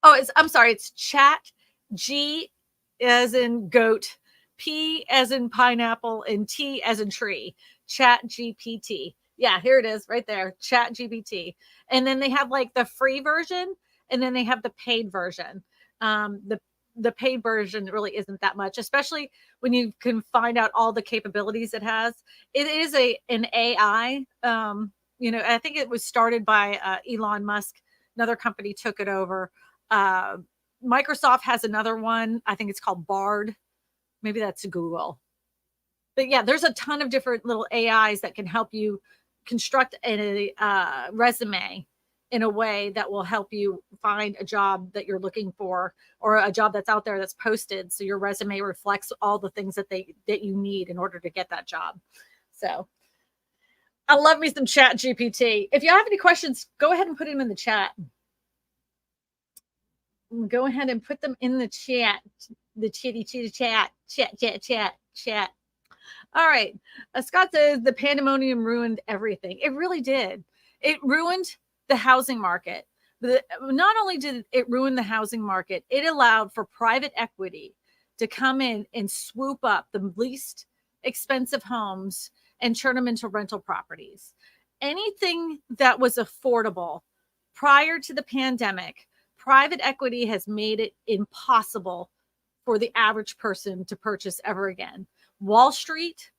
Oh, I'm sorry. It's chat G as in goat, P as in pineapple, and T as in tree. Chat GPT. Yeah, here it is right there. Chat GPT. And then they have like the free version, and then they have the paid version. The paid version really isn't that much, especially when you can find out all the capabilities it has. It is an AI. I think it was started by Elon Musk. Another company took it over. Microsoft has another one. I think it's called Bard. Maybe that's Google. But yeah, there's a ton of different little AIs that can help you construct a resume in a way that will help you find a job that you're looking for, or a job that's out there that's posted, so your resume reflects all the things that you need in order to get that job. So I love me some Chat GPT. If you have any questions, go ahead and put them in the chat. Go ahead and put them in the chat. The chitty chat. All right. Scott says the pandemonium ruined everything. It really did. It ruined the housing market. Not only did it ruin the housing market, it allowed for private equity to come in and swoop up the least expensive homes and turn them into rental properties. Anything that was affordable prior to the pandemic, private equity has made it impossible for the average person to purchase ever again. Wall Street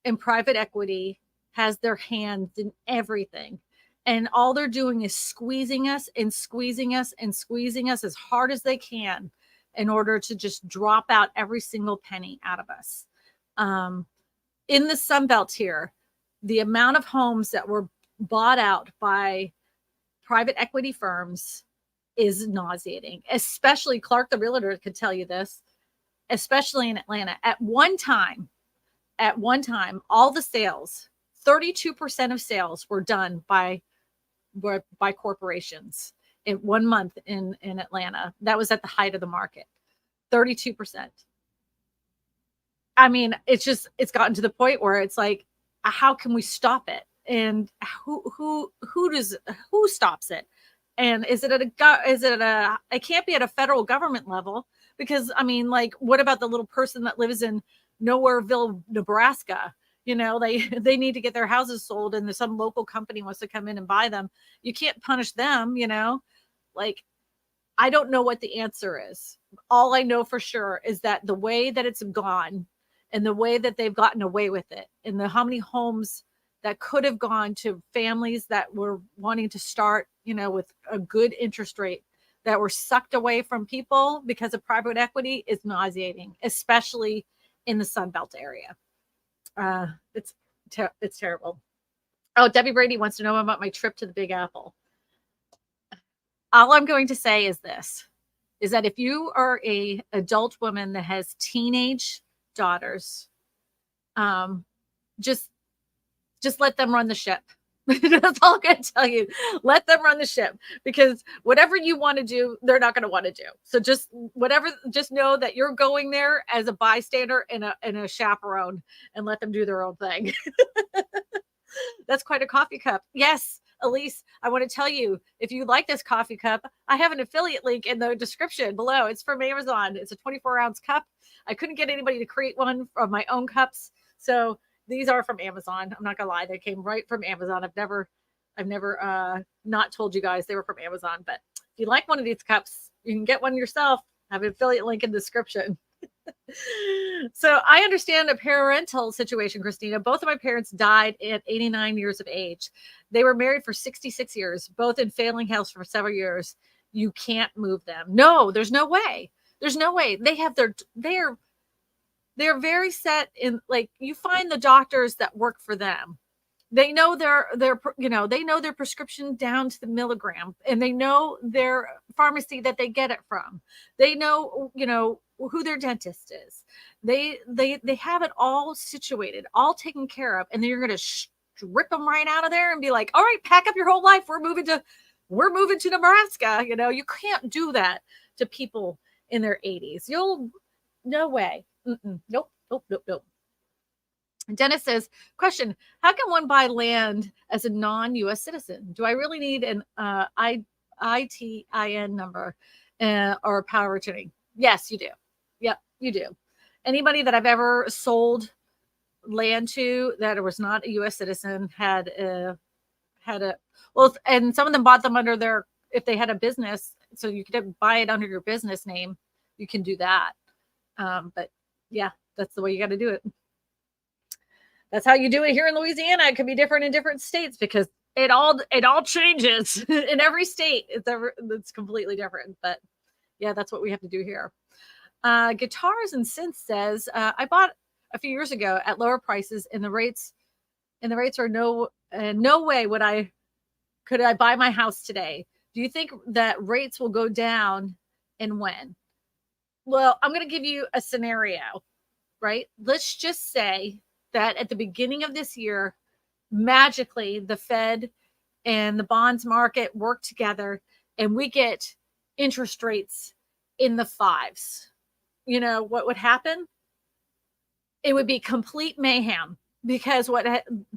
and private equity has their hands in everything. And all they're doing is squeezing us and squeezing us and squeezing us as hard as they can in order to just drop out every single penny out of us. In the Sun Belt here, the amount of homes that were bought out by private equity firms is nauseating, especially Clark, the realtor, could tell you this, especially in Atlanta. At one time, all the sales, 32% of sales were done by corporations in 1 month in Atlanta. That was at the height of the market, 32%. I mean, it's gotten to the point where it's like, how can we stop it? And who stops it? And it can't be at a federal government level, because I mean, like, what about the little person that lives in Nowhereville, Nebraska? You know, they need to get their houses sold, and some local company wants to come in and buy them. You can't punish them, you know? Like, I don't know what the answer is. All I know for sure is that the way that it's gone and the way that they've gotten away with it, and how many homes that could have gone to families that were wanting to start, you know, with a good interest rate, that were sucked away from people because of private equity, is nauseating, especially in the Sun Belt area. It's terrible. Oh, Debbie Brady wants to know about my trip to the Big Apple. All I'm going to say is this, is that if you are a adult woman that has teenage daughters, just let them run the ship. That's all I'm going to tell you. Let them run the ship, because whatever you want to do, they're not going to want to do. So just know that you're going there as a bystander and a chaperone, and let them do their own thing. That's quite a coffee cup. Yes, Elise, I want to tell you, if you like this coffee cup, I have an affiliate link in the description below. It's from Amazon. It's a 24-ounce cup. I couldn't get anybody to create one of my own cups, so these are from Amazon. I'm not gonna lie, they came right from Amazon. I've never not told you guys they were from Amazon. But if you like one of these cups, you can get one yourself. I have an affiliate link in the description. So I understand a parental situation, Kristina. Both of my parents died at 89 years of age. They were married for 66 years, both in failing health for several years. You can't move them. No, there's no way. There's no way. They're very set in, like, you find the doctors that work for them. They know their prescription down to the milligram, and they know their pharmacy that they get it from. They know, who their dentist is. They have it all situated, all taken care of, and then you're going to strip them right out of there and be like, all right, pack up your whole life. We're moving to Nebraska. You can't do that to people in their 80s. No way. Nope. Dennis says, question, how can one buy land as a non-U.S. citizen? Do I really need an ITIN number or power of attorney? Yes, you do. Yep, you do. Anybody that I've ever sold land to that was not a U.S. citizen had a and some of them bought them under if they had a business, so you could buy it under your business name. You can do that. But yeah, that's the way you got to do it. That's how you do it here in Louisiana. It could be different in different states, because it all changes in every state. It's completely different. But yeah, that's what we have to do here. Guitars and Synth says, I bought a few years ago at lower prices, and the rates are no way could I buy my house today. Do you think that rates will go down, and when? Well, I'm going to give you a scenario, right? Let's just say that at the beginning of this year, magically the Fed and the bonds market work together and we get interest rates in the fives. You know what would happen? It would be complete mayhem, because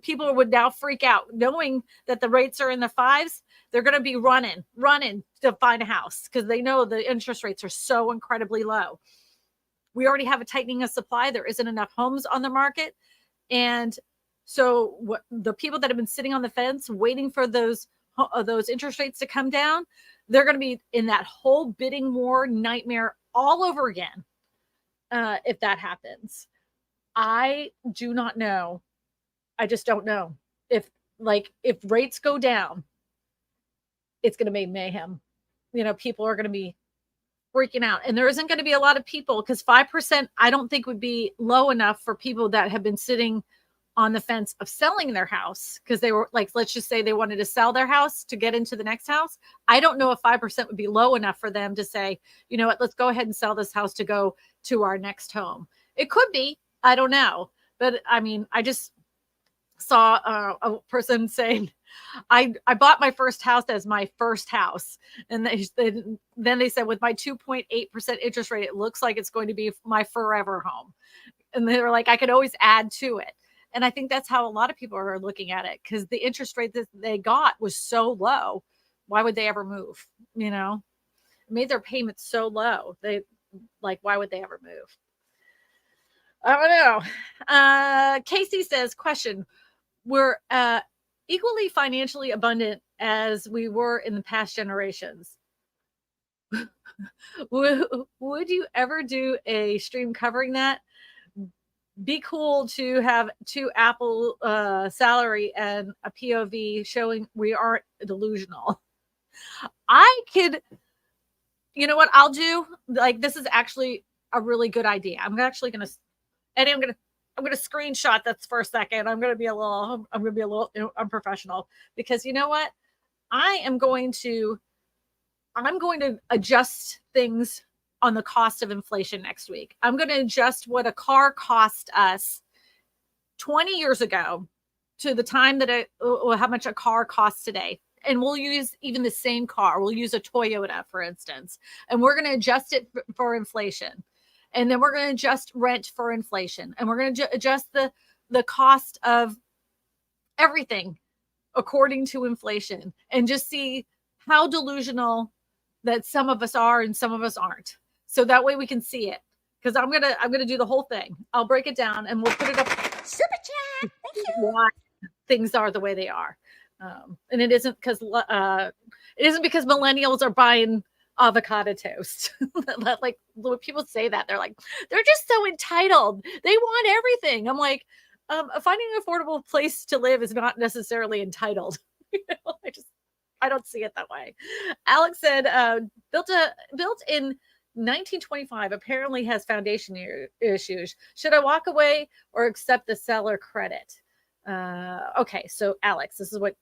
people would now freak out knowing that the rates are in the fives. They're going to be running to find a house because they know the interest rates are so incredibly low. We already have a tightening of supply. There isn't enough homes on the market. And so the people that have been sitting on the fence waiting for those interest rates to come down, they're going to be in that whole bidding war nightmare all over again if that happens. I do not know. I just don't know if rates go down, it's going to be mayhem. People are going to be freaking out, and there isn't going to be a lot of people, because 5% I don't think would be low enough for people that have been sitting on the fence of selling their house, because they were like, let's just say they wanted to sell their house to get into the next house. I don't know if 5% would be low enough for them to say, you know what, let's go ahead and sell this house to go to our next home. It could be, I don't know. But I mean, I just saw a person saying, I bought my first house as my first house. And then they said, with my 2.8% interest rate, it looks like it's going to be my forever home. And they were like, I could always add to it. And I think that's how a lot of people are looking at it, because the interest rate that they got was so low. Why would they ever move? It made their payments so low. Why would they ever move? I don't know. Casey says, question, we're equally financially abundant as we were in the past generations. Would you ever do a stream covering that? Be cool to have 2 Apple salary and a POV showing we aren't delusional. I could, you know what I'll do? This is actually a really good idea. I'm actually going to, and I'm going to screenshot this for a second. I'm going to be a little unprofessional, because you know what? I'm going to adjust things on the cost of inflation next week. I'm going to adjust what a car cost us 20 years ago to the time that how much a car costs today. And we'll use even the same car. We'll use a Toyota, for instance, and we're going to adjust it for inflation. And then we're going to adjust rent for inflation. And we're going to adjust the cost of everything according to inflation, and just see how delusional that some of us are and some of us aren't. So that way we can see it. Because I'm gonna do the whole thing. I'll break it down and we'll put it up. Super chat. Thank you. Why things are the way they are. And it isn't because millennials are buying avocado toast. Like, when people say that, they're like, they're just so entitled. They want everything. I'm like, finding an affordable place to live is not necessarily entitled. I don't see it that way. Alex said, built in 1925 apparently has foundation issues. Should I walk away or accept the seller credit? Okay, so Alex, this is what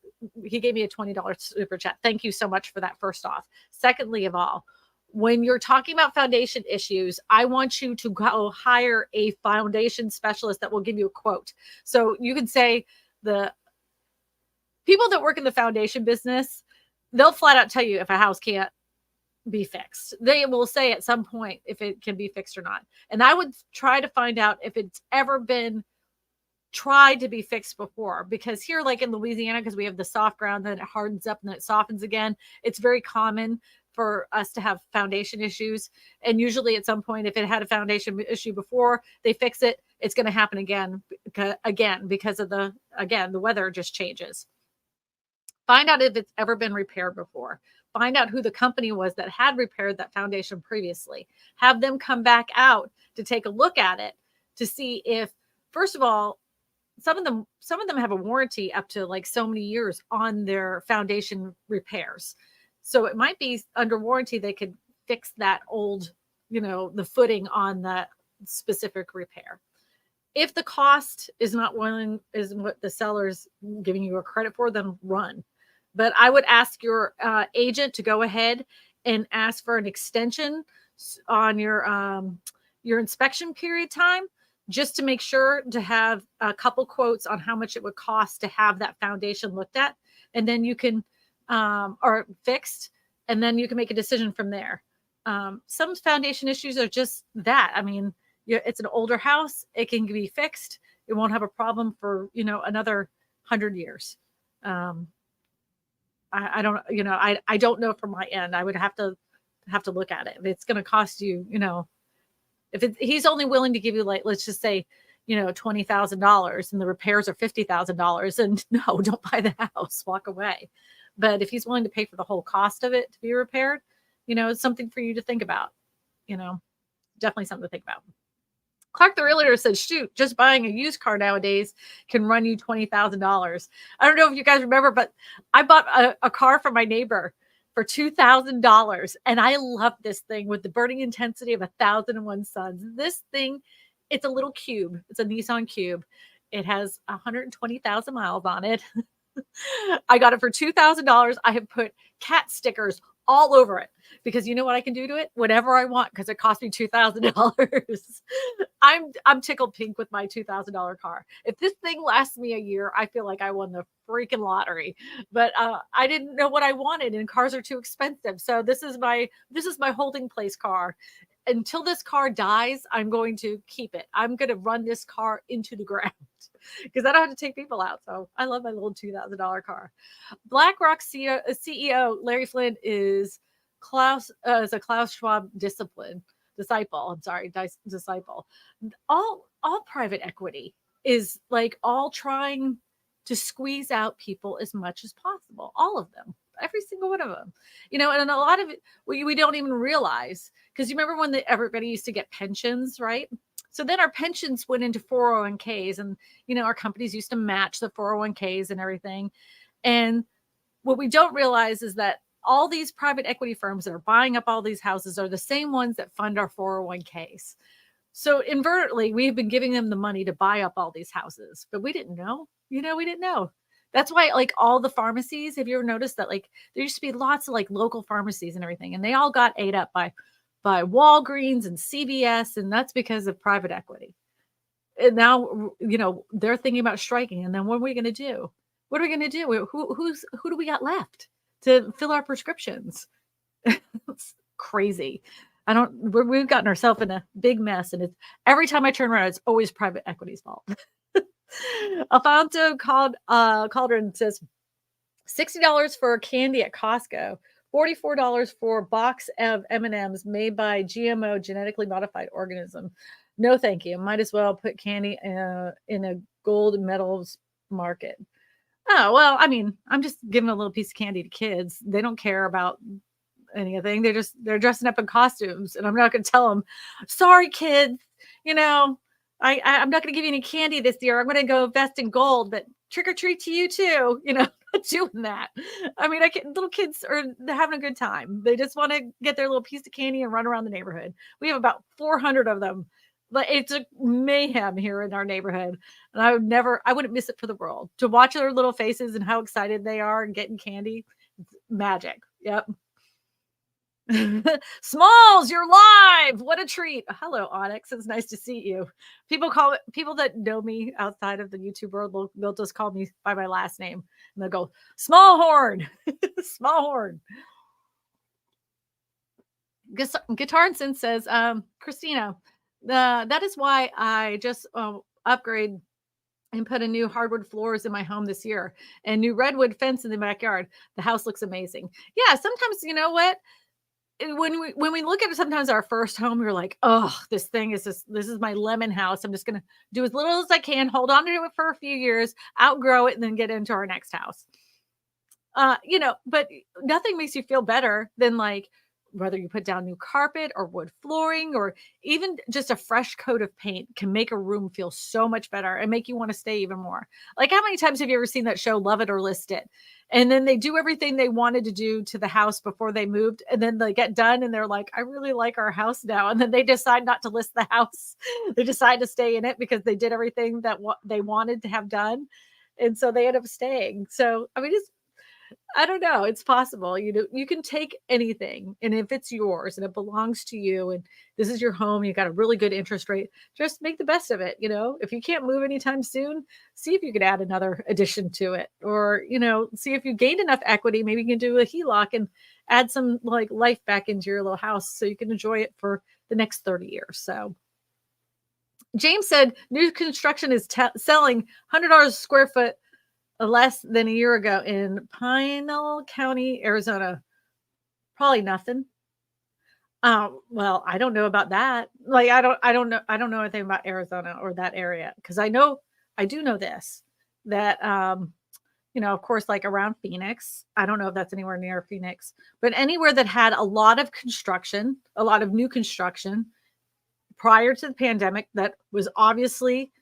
he gave me, a $20 super chat. Thank you so much for that, first off. Secondly of all, when you're talking about foundation issues, I want you to go hire a foundation specialist that will give you a quote. So you can say, the people that work in the foundation business, they'll flat out tell you if a house can't be fixed. They will say at some point if it can be fixed or not. And I would try to find out if it's ever been tried to be fixed before, because here, like in Louisiana, because we have the soft ground, then it hardens up and then it softens again. It's very common for us to have foundation issues. And usually at some point, if it had a foundation issue before they fix it, it's going to happen again because of the weather just changes. Find out if it's ever been repaired before. Find out who the company was that had repaired that foundation previously. Have them come back out to take a look at it to see if, first of all, some of them have a warranty up to like so many years on their foundation repairs. So it might be under warranty they could fix that old, the footing on that specific repair. If the cost is not is what the seller's giving you a credit for, then run. But I would ask your agent to go ahead and ask for an extension on your inspection period time, just to make sure to have a couple quotes on how much it would cost to have that foundation looked at, and then you can or fixed, and then you can make a decision from there. Some foundation issues are just that. I mean, it's an older house. It can be fixed. It won't have a problem for, another 100 years. I don't, I don't know from my end. I would have to look at it. It's going to cost you, if he's only willing to give you, like, let's just say, $20,000 and the repairs are $50,000, and no, don't buy the house, walk away. But if he's willing to pay for the whole cost of it to be repaired, it's something for you to think about, definitely something to think about. Clark the Realtor says, shoot, just buying a used car nowadays can run you $20,000. I don't know if you guys remember, but I bought a car from my neighbor for $2,000. And I love this thing with the burning intensity of 1,001 Suns. This thing, it's a little cube. It's a Nissan Cube. It has 120,000 miles on it. I got it for $2,000. I have put cat stickers all over it because you know what I can do to it? Whatever I want, because it cost me $2,000. I'm tickled pink with my $2,000 car. If this thing lasts me a year, I feel like I won the freaking lottery. But I didn't know what I wanted, and cars are too expensive. So this is my holding place car. Until this car dies, I'm going to keep it. I'm going to run this car into the ground because I don't have to take people out. So I love my little $2,000 car. BlackRock CEO Larry Flynn is a Klaus Schwab disciple. Disciple. All private equity is like all trying to squeeze out people as much as possible. All of them. Every single one of them, and a lot of it we don't even realize, because you remember when everybody used to get pensions, right? So then our pensions went into 401ks, and our companies used to match the 401ks and everything. And what we don't realize is that all these private equity firms that are buying up all these houses are the same ones that fund our 401ks. So inadvertently, we've been giving them the money to buy up all these houses, but we didn't know. We didn't know. That's why, like, all the pharmacies, have you ever noticed that, like, there used to be lots of like local pharmacies and everything, and they all got ate up by Walgreens and CVS, and that's because of private equity. And now, they're thinking about striking. And then what are we going to do? What are we going to do? Who do we got left to fill our prescriptions? It's crazy. We've gotten ourselves in a big mess, and it's every time I turn around, it's always private equity's fault. Alfonso Calderon says $60 for candy at Costco, $44 for a box of M&Ms made by GMO genetically modified organism. No, thank you. Might as well put candy in a gold medals market. Oh, well, I mean, I'm just giving a little piece of candy to kids. They don't care about anything. They're dressing up in costumes, and I'm not going to tell them, sorry, kids, I'm not going to give you any candy this year. I'm going to go invest in gold, but trick or treat to you too. Not doing that. I mean, little kids they're having a good time. They just want to get their little piece of candy and run around the neighborhood. We have about 400 of them. But it's a mayhem here in our neighborhood. And I wouldn't miss it for the world. To watch their little faces and how excited they are and getting candy. It's magic. Yep. Smalls, you're live. What a treat. Hello, Onyx. It's nice to see you. People that know me outside of the YouTube world, they'll just call me by my last name, and they'll go, Smallhorn. Smallhorn. Guitar and Sin says, Kristina, that is why I just upgrade and put a new hardwood floors in my home this year and new redwood fence in the backyard. The house looks amazing. Yeah, sometimes, you know what? When we look at it, sometimes our first home, you're like, oh, this is my lemon house. I'm just going to do as little as I can, hold on to it for a few years, outgrow it, and then get into our next house. But nothing makes you feel better than like whether you put down new carpet or wood flooring or even just a fresh coat of paint can make a room feel so much better and make you want to stay even more. Like, how many times have you ever seen that show, Love It or List It? And then they do everything they wanted to do to the house before they moved. And then they get done and they're like, I really like our house now. And then they decide not to list the house. They decide to stay in it because they did everything that they wanted to have done. And so they end up staying. So, I mean, I don't know. It's possible. You know, you can take anything, and if it's yours and it belongs to you, and this is your home, you got a really good interest rate, just make the best of it. You know, if you can't move anytime soon, see if you could add another addition to it, or see if you gained enough equity. Maybe you can do a HELOC and add some like life back into your little house so you can enjoy it for the next 30 years. So James said new construction is selling $100 a square foot less than a year ago in Pinal County, Arizona. Probably nothing. Well, I don't know about that. Like, I don't know anything about Arizona or that area, because I do know this, that of course, like around Phoenix. I don't know if that's anywhere near Phoenix, but anywhere that had a lot of construction, a lot of new construction prior to the pandemic, that was obviously,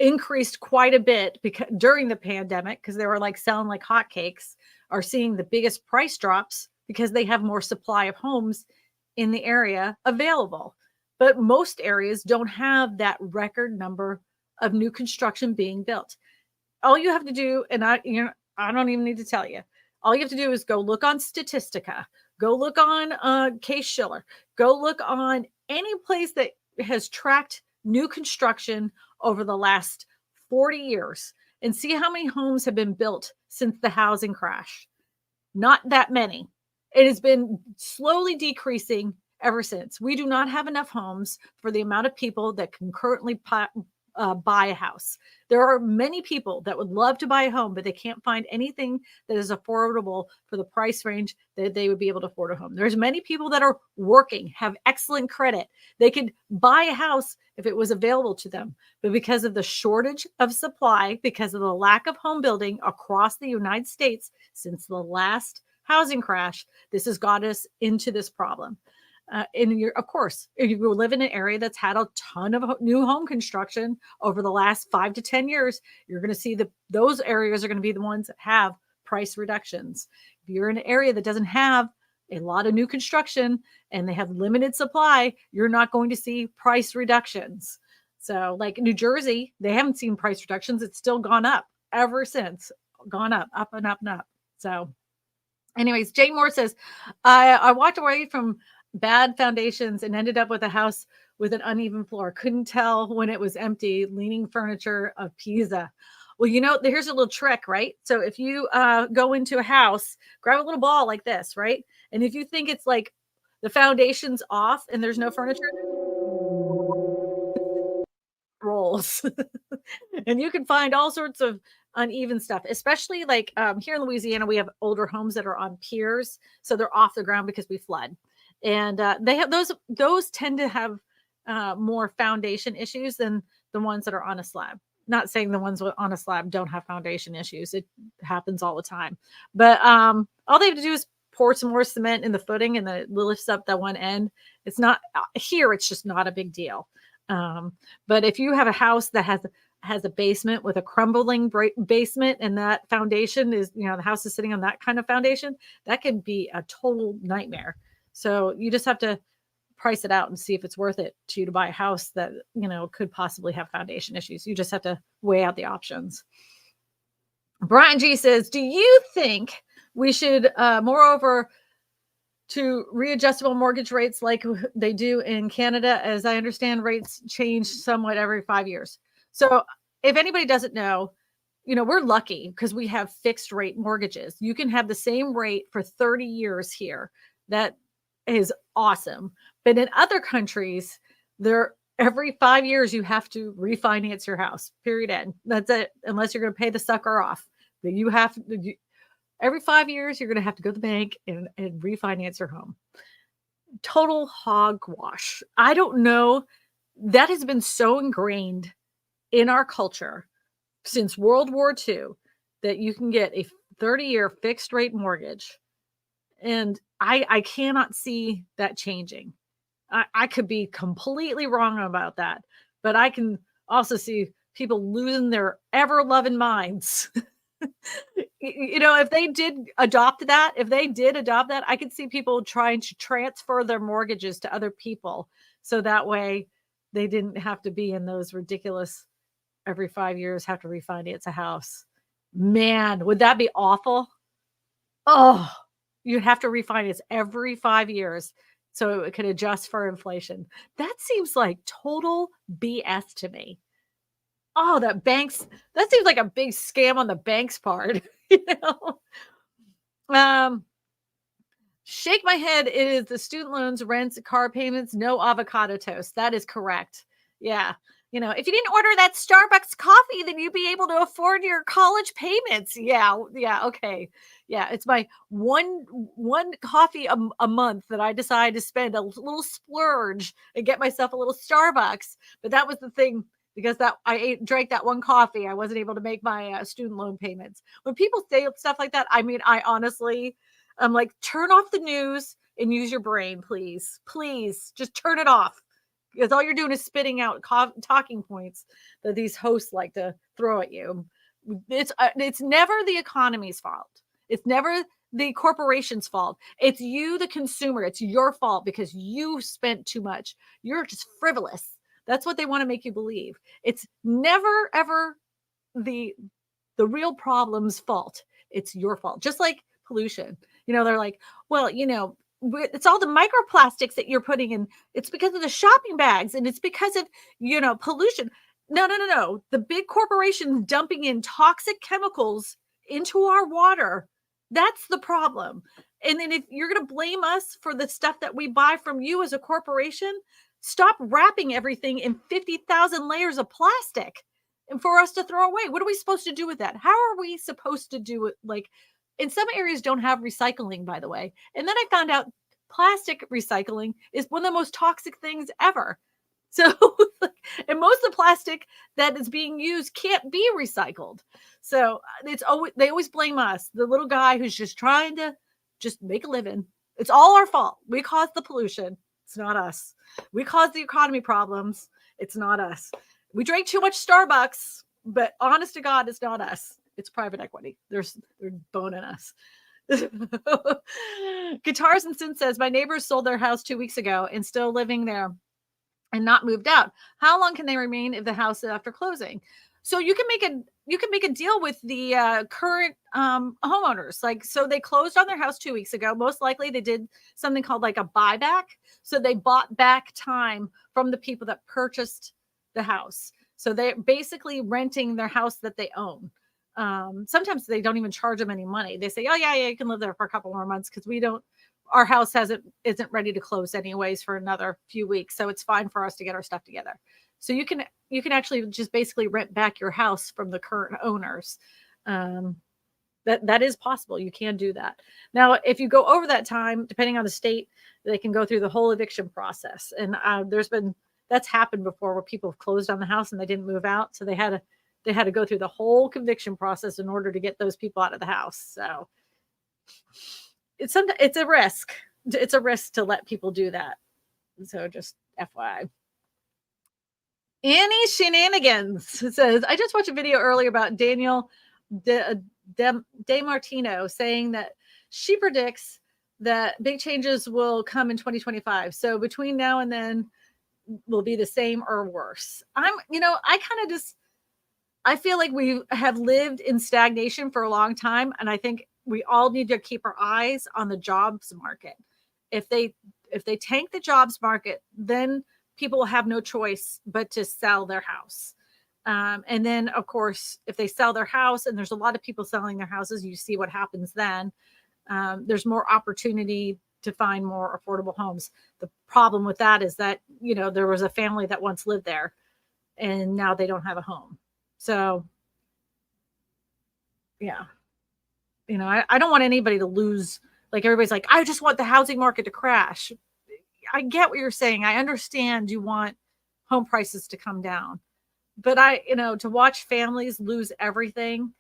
increased quite a bit because during the pandemic, because they were like selling like hotcakes, are seeing the biggest price drops because they have more supply of homes in the area available. But most areas don't have that record number of new construction being built. All you have to do, and I don't even need to tell you, all you have to do is go look on Statistica, go look on Case-Shiller, go look on any place that has tracked new construction over the last 40 years and see how many homes have been built since the housing crash. Not that many. It has been slowly decreasing ever since. We do not have enough homes for the amount of people that can currently buy a house. There are many people that would love to buy a home, but they can't find anything that is affordable for the price range that they would be able to afford a home. There's many people that are working, have excellent credit. They could buy a house if it was available to them. But because of the shortage of supply, because of the lack of home building across the United States since the last housing crash, this has got us into this problem. Of course, if you live in an area that's had a ton of new home construction over the last 5 to 10 years, you're going to see those areas are going to be the ones that have price reductions. If you're in an area that doesn't have a lot of new construction and they have limited supply, you're not going to see price reductions. So like New Jersey, they haven't seen price reductions. It's still gone up ever since, gone up and up and up. So anyways, Jay Moore says, I walked away from bad foundations and ended up with a house with an uneven floor. Couldn't tell when it was empty, leaning furniture of Pisa. Well, here's a little trick, right? So if you go into a house, grab a little ball like this, right? And if you think it's like the foundation's off and there's no furniture, rolls. And you can find all sorts of uneven stuff, especially like here in Louisiana, we have older homes that are on piers. So they're off the ground because we flood. And they have those tend to have more foundation issues than the ones that are on a slab. Not saying the ones on a slab don't have foundation issues. It happens all the time. But all they have to do is pour some more cement in the footing and then it lifts up that one end. It's not here. It's just not a big deal. But if you have a house that has a basement with a crumbling basement and that foundation is, the house is sitting on that kind of foundation, that can be a total nightmare. So you just have to price it out and see if it's worth it to you to buy a house that, could possibly have foundation issues. You just have to weigh out the options. Brian G says, do you think we should, moreover, to readjustable mortgage rates like they do in Canada? As I understand, rates change somewhat every 5 years. So if anybody doesn't know, we're lucky because we have fixed rate mortgages. You can have the same rate for 30 years here. That is awesome. But in other countries, every 5 years, you have to refinance your house, period, end. That's it, unless you're going to pay the sucker off. But every 5 years, you're going to have to go to the bank and refinance your home. Total hogwash. I don't know. That has been so ingrained in our culture since World War II that you can get a 30-year fixed rate mortgage. And I cannot see that changing. I could be completely wrong about that, but I can also see people losing their ever loving minds. If they did adopt that, I could see people trying to transfer their mortgages to other people. So that way they didn't have to be in those ridiculous every 5 years have to refinance a house. Man, would that be awful? Oh, you'd have to refinance every 5 years so it could adjust for inflation. That seems like total BS to me. Oh, that seems like a big scam on the bank's part, you know? Um, Shake my head. It is the student loans, rents, car payments, no avocado toast. That is correct. Yeah. If you didn't order that Starbucks coffee, then you'd be able to afford your college payments. Yeah. Yeah. Okay. Yeah. It's my one coffee a month that I decide to spend a little splurge and get myself a little Starbucks. But that was the thing because drank that one coffee, I wasn't able to make my student loan payments. When people say stuff like that, I mean, I honestly, I'm like, turn off the news and use your brain, please. Please just turn it off because all you're doing is spitting out talking points that these hosts like to throw at you. It's never the economy's fault. It's never the corporation's fault. It's you, the consumer. It's your fault because you spent too much. You're just frivolous. That's what they want to make you believe. It's never ever the real problem's fault. It's your fault. Just like pollution. They're like, well, it's all the microplastics that you're putting in. It's because of the shopping bags and it's because of, pollution. No, no, no, no. The big corporations dumping in toxic chemicals into our water. That's the problem. And then if you're going to blame us for the stuff that we buy from you as a corporation, stop wrapping everything in 50,000 layers of plastic and for us to throw away. What are we supposed to do with that? How are we supposed to do it? Like, in some areas don't have recycling, by the way. And then I found out plastic recycling is one of the most toxic things ever. So, and most of the plastic that is being used can't be recycled. So they always blame us, the little guy who's just trying to just make a living. It's all our fault. We caused the pollution. It's not us. We caused the economy problems. It's not us. We drank too much Starbucks, but honest to God, it's not us. It's private equity. They're boning us. Guitars and Sin says, my neighbors sold their house 2 weeks ago and still living there and not moved out. How long can they remain if the house is after closing? So you can make a deal with the current homeowners. Like, so they closed on their house 2 weeks ago. Most likely they did something called like a buyback. So they bought back time from the people that purchased the house. So they're basically renting their house that they own. Sometimes they don't even charge them any money. They say, oh yeah, you can live there for a couple more months because our house isn't ready to close anyways for another few weeks. So it's fine for us to get our stuff together. So you can actually just basically rent back your house from the current owners. That is possible. You can do that. Now, if you go over that time, depending on the state, they can go through the whole eviction process. And that's happened before where people have closed on the house and they didn't move out. So they had to go through the whole conviction process in order to get those people out of the house. So it's a risk. It's a risk to let people do that. So just FYI. Annie Shenanigans says, I just watched a video earlier about Daniel DeMartino saying that she predicts that big changes will come in 2025. So between now and then will be the same or worse. I feel like we have lived in stagnation for a long time. And I think we all need to keep our eyes on the jobs market. If they tank the jobs market, then people will have no choice but to sell their house. And then, of course, if they sell their house, and there's a lot of people selling their houses, you see what happens then. There's more opportunity to find more affordable homes. The problem with that is that, there was a family that once lived there and now they don't have a home. So, yeah, I don't want anybody to lose. Like, everybody's like, I just want the housing market to crash. I get what you're saying. I understand you want home prices to come down, but to watch families lose everything,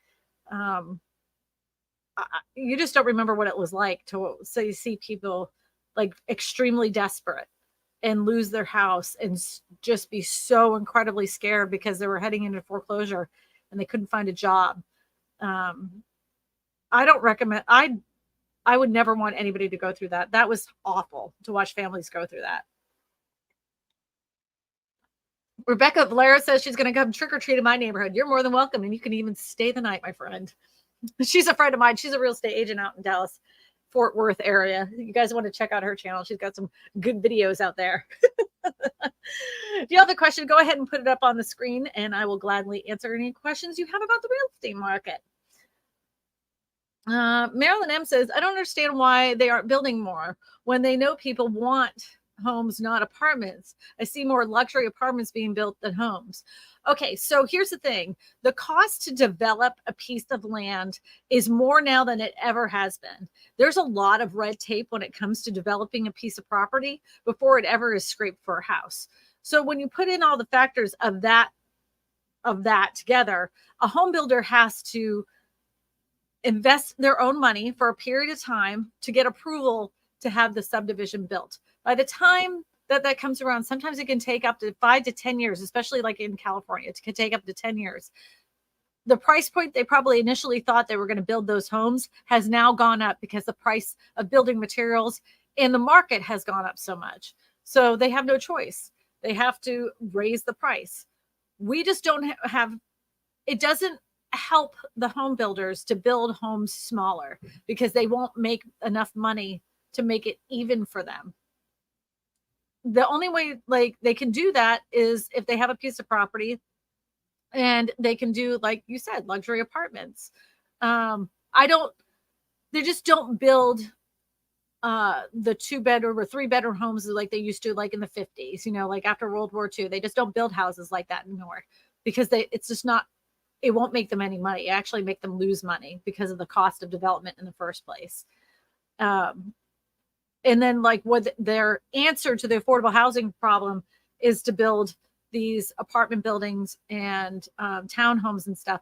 you just don't remember what it was like to see people like extremely desperate and lose their house and just be so incredibly scared because they were heading into foreclosure and they couldn't find a job. I don't recommend. I would never want anybody to go through that. That was awful to watch families go through that. Rebecca Valera says she's going to come trick or treat in my neighborhood. You're more than welcome, and you can even stay the night, my friend. She's a friend of mine. She's a real estate agent out in Dallas, Fort Worth area. You guys want to check out her channel. She's got some good videos out there. If you have a question, go ahead and put it up on the screen, and I will gladly answer any questions you have about the real estate market. Marilyn M says, I don't understand why they aren't building more when they know people want homes, not apartments. I see more luxury apartments being built than homes. Okay, so here's the thing. The cost to develop a piece of land is more now than it ever has been. There's a lot of red tape when it comes to developing a piece of property before it ever is scraped for a house. So when you put in all the factors of that together, a home builder has to invest their own money for a period of time to get approval to have the subdivision built. By the time that comes around, sometimes it can take up to 5 to 10 years, especially like in California. It can take up to 10 years. The price point they probably initially thought they were going to build those homes has now gone up because the price of building materials in the market has gone up so much. So they have no choice. They have to raise the price. We just don't have, it doesn't help the home builders to build homes smaller because they won't make enough money to make it even for them. The only way like they can do that is if they have a piece of property and they can do, like you said, luxury apartments. They just don't build the 2-bedroom or 3-bedroom homes like they used to, like in the 50s, like after World War II. They just don't build houses like that anymore because it's just not, it won't make them any money. It actually make them lose money because of the cost of development in the first place. And then like what their answer to the affordable housing problem is to build these apartment buildings and townhomes and stuff.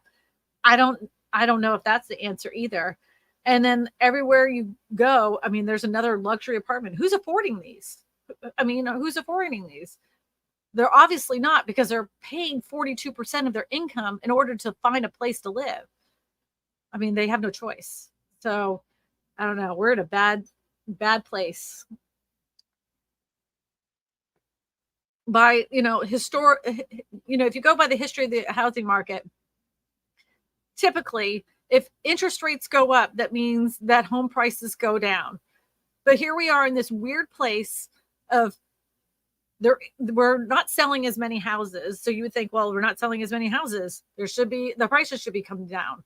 I don't know if that's the answer either. And then everywhere you go, I mean, there's another luxury apartment. Who's affording these? I mean, who's affording these? They're obviously not, because they're paying 42% of their income in order to find a place to live. I mean, they have no choice. So I don't know. We're in a bad place. By, if you go by the history of the housing market, typically if interest rates go up, that means that home prices go down. But here we are in this weird place of we're not selling as many houses. So you would think, well, we're not selling as many houses. The prices should be coming down.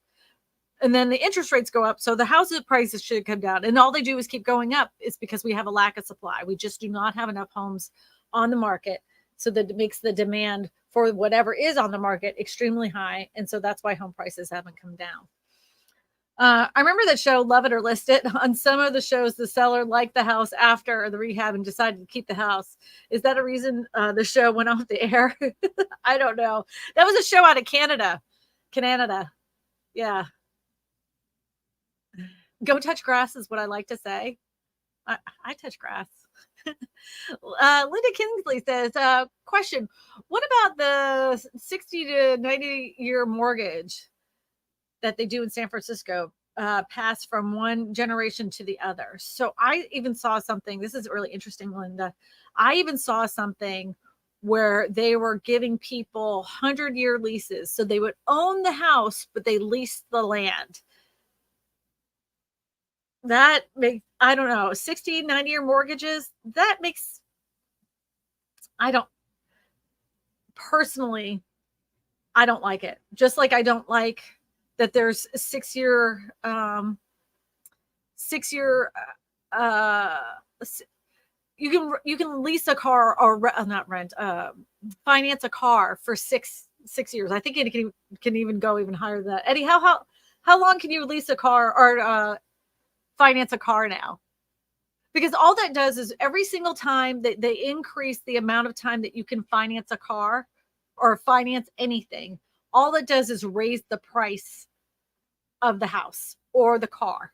And then the interest rates go up. So the houses prices should come down. And all they do is keep going up. It's because we have a lack of supply. We just do not have enough homes on the market. So that it makes the demand for whatever is on the market extremely high. And so that's why home prices haven't come down. I remember that show, Love It or List It. On some of the shows, the seller liked the house after the rehab and decided to keep the house. Is that a reason the show went off the air? I don't know. That was a show out of Canada. Yeah. Go touch grass is what I like to say. I touch grass. Linda Kinsley says, question, what about the 60 to 90 year mortgage that they do in San Francisco pass from one generation to the other? So I even saw something, this is really interesting, Linda. I even saw something where they were giving people 100-year leases. So they would own the house, but they leased the land. That makes, I don't know, 60, 90-year mortgages, that makes, personally, I don't like it. Just like I don't like that there's a 6-year, you can lease a car or not rent, finance a car for six years. I think it can even go even higher than that. Eddie, how long can you lease a car or finance a car now? Because all that does is every single time that they increase the amount of time that you can finance a car or finance anything, all it does is raise the price of the house. or the car.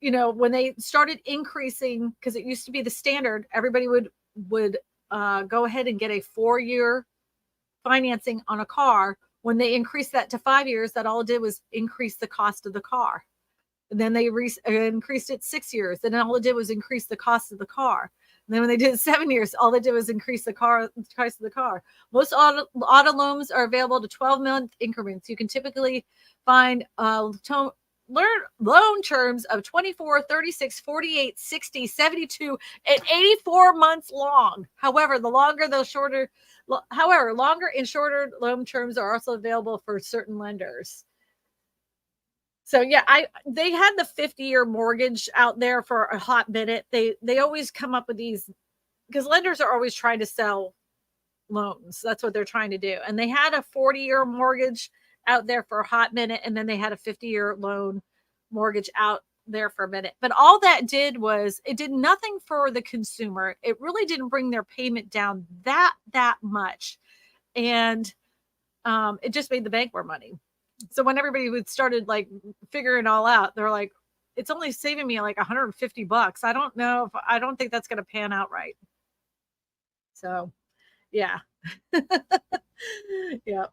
When they started increasing, because it used to be the standard, everybody would go ahead and get a 4-year financing on a car. When they increased that to 5 years, that all it did was increase the cost of the car. And then they increased it 6 years, and then all it did was increase the cost of the car. And then when they did 7 years, all they did was increase the price of the car. Most auto loans are available to 12-month increments. You can typically find loan terms of 24, 36, 48, 60, 72, and 84 months long. However, longer and shorter loan terms are also available for certain lenders. So yeah, they had the 50-year mortgage out there for a hot minute. They always come up with these, because lenders are always trying to sell loans. That's what they're trying to do. And they had a 40-year mortgage out there for a hot minute, and then they had a 50-year loan mortgage out there for a minute. But all that did was, it did nothing for the consumer. It really didn't bring their payment down that much. And it just made the bank more money. So when everybody started like figuring it all out, they're like, it's only saving me like $150. I don't think that's going to pan out right. So yeah. Yeah.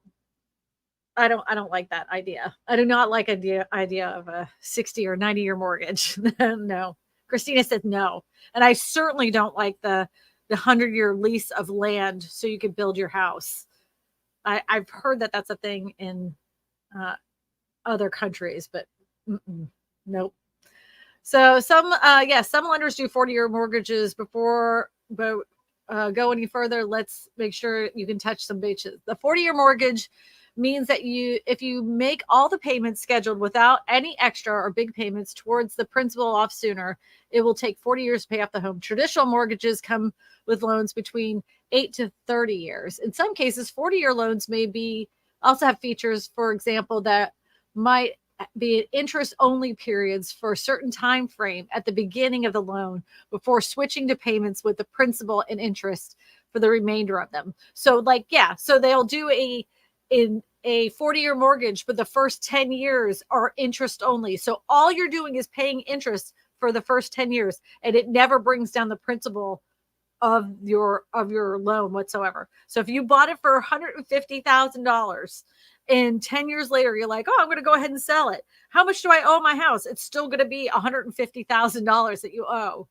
I don't like that idea. I do not like idea of a 60 or 90-year mortgage. No. Kristina said no. And I certainly don't like the 100-year lease of land so you could build your house. I've heard that that's a thing in other countries, but nope. So some lenders do 40-year mortgages before, but go any further, let's make sure you can touch some bases. The 40-year mortgage means that if you make all the payments scheduled without any extra or big payments towards the principal off sooner, it will take 40 years to pay off the home. Traditional mortgages come with loans between 8 to 30 years. In some cases, 40-year loans may also have features, for example, that might be interest-only periods for a certain time frame at the beginning of the loan before switching to payments with the principal and interest for the remainder of them. So so they'll do a 40-year mortgage, but the first 10 years are interest only. So all you're doing is paying interest for the first 10 years, and it never brings down the principal of your loan whatsoever. So if you bought it for $150,000 and 10 years later, you're like, oh, I'm going to go ahead and sell it. How much do I owe my house? It's still going to be $150,000 that you owe.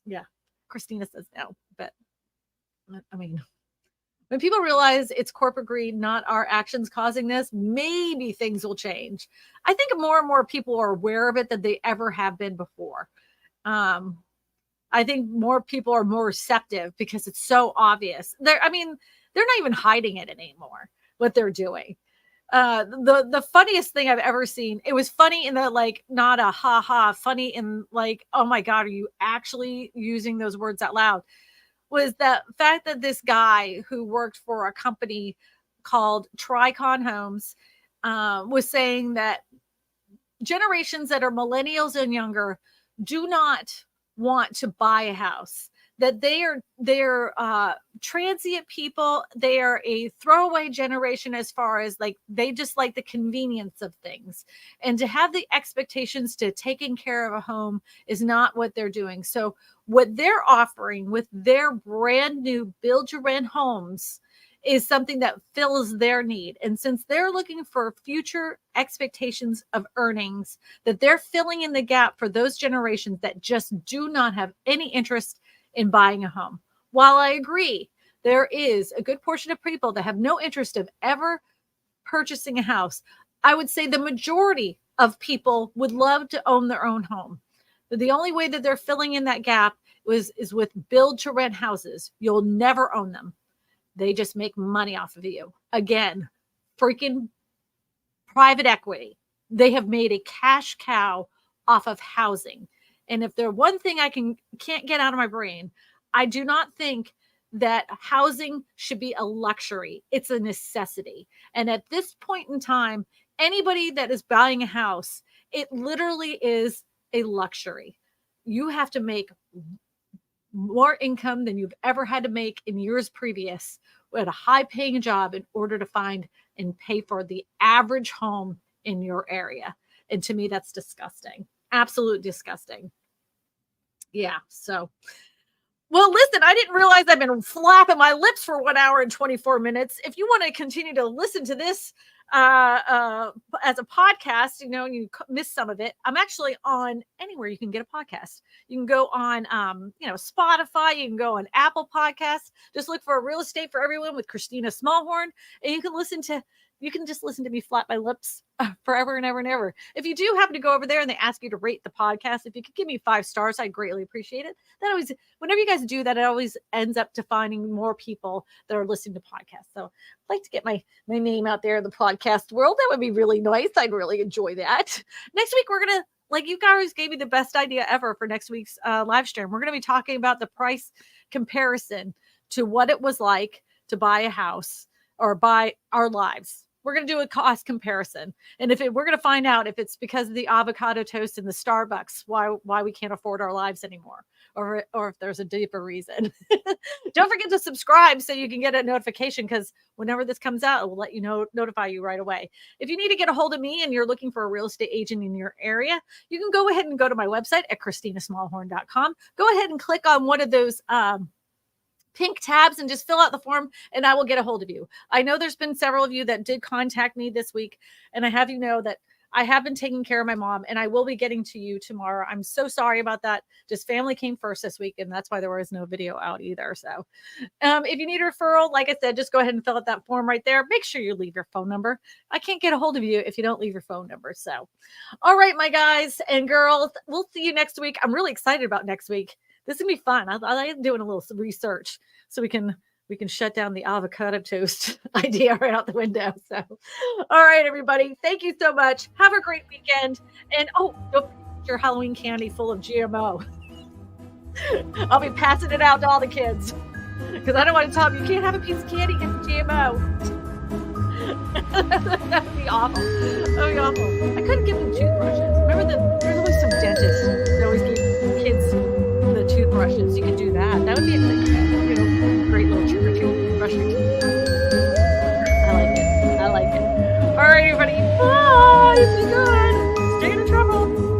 Yeah. Kristina says no, but I mean, when people realize it's corporate greed, not our actions causing this, maybe things will change. I think more and more people are aware of it than they ever have been before. I think more people are more receptive because it's so obvious. They're not even hiding it anymore, what they're doing. The funniest thing I've ever seen, it was funny in the not a ha funny in oh my God, are you actually using those words out loud? Was the fact that this guy who worked for a company called Tricon Homes was saying that generations that are millennials and younger do not want to buy a house, that they're transient people. They are a throwaway generation as far as they just like the convenience of things, and to have the expectations to taking care of a home is not what they're doing. So what they're offering with their brand new build to rent homes is something that fills their need. And since they're looking for future expectations of earnings, that they're filling in the gap for those generations that just do not have any interest in buying a home. While I agree, there is a good portion of people that have no interest of ever purchasing a house, I would say the majority of people would love to own their own home. But the only way that they're filling in that gap is with build to rent houses. You'll never own them. They just make money off of you. Again, freaking private equity. They have made a cash cow off of housing. And if there's one thing I can't get out of my brain, I do not think that housing should be a luxury. It's a necessity. And at this point in time, anybody that is buying a house, it literally is a luxury. You have to make more income than you've ever had to make in years previous at a high paying job in order to find and pay for the average home in your area. And to me, that's disgusting. Absolutely disgusting. Yeah. So, well, listen, I didn't realize I've been flapping my lips for 1 hour and 24 minutes. If you want to continue to listen to this as a podcast, you miss some of it. I'm actually on anywhere you can get a podcast. You can go on, Spotify. You can go on Apple Podcasts. Just look for Real Estate for Everyone with Kristina Smallhorn, and you can just listen to me flap my lips forever and ever and ever. If you do happen to go over there and they ask you to rate the podcast, if you could give me 5 stars, I'd greatly appreciate it. That always, whenever you guys do that, it always ends up to finding more people that are listening to podcasts. So I'd like to get my name out there in the podcast world. That would be really nice. I'd really enjoy that. Next week, we're going to, like, you guys gave me the best idea ever for next week's live stream. We're going to be talking about the price comparison to what it was like to buy a house or buy our lives. We're going to do a cost comparison. And we're going to find out if it's because of the avocado toast and the Starbucks, why we can't afford our lives anymore, or if there's a deeper reason. Don't forget to subscribe so you can get a notification, because whenever this comes out, it will let you know, notify you right away. If you need to get a hold of me and you're looking for a real estate agent in your area, you can go ahead and go to my website at kristinasmallhorn.com. Go ahead and click on one of those pink tabs and just fill out the form, and I will get a hold of you. I know there's been several of you that did contact me this week, and I have you know that I have been taking care of my mom, and I will be getting to you tomorrow. I'm so sorry about that. Just family came first this week, and that's why there was no video out either. So if you need a referral, like I said, just go ahead and fill out that form right there. Make sure you leave your phone number. I can't get a hold of you if you don't leave your phone number. So, all right, my guys and girls, we'll see you next week. I'm really excited about next week. This is gonna be fun. I am doing a little research so we can shut down the avocado toast idea right out the window. So, all right, everybody, thank you so much. Have a great weekend, and don't forget your Halloween candy full of GMO. I'll be passing it out to all the kids because I don't want to tell them you can't have a piece of candy, get the GMO. That would be awful. That would be awful. I couldn't give them toothbrushes. Remember there's always some dentists that always give kids the toothbrushes. You could do that. That would be a great little trick or toothbrush. I like it. All right, everybody. Bye. Be good. Stay out of trouble.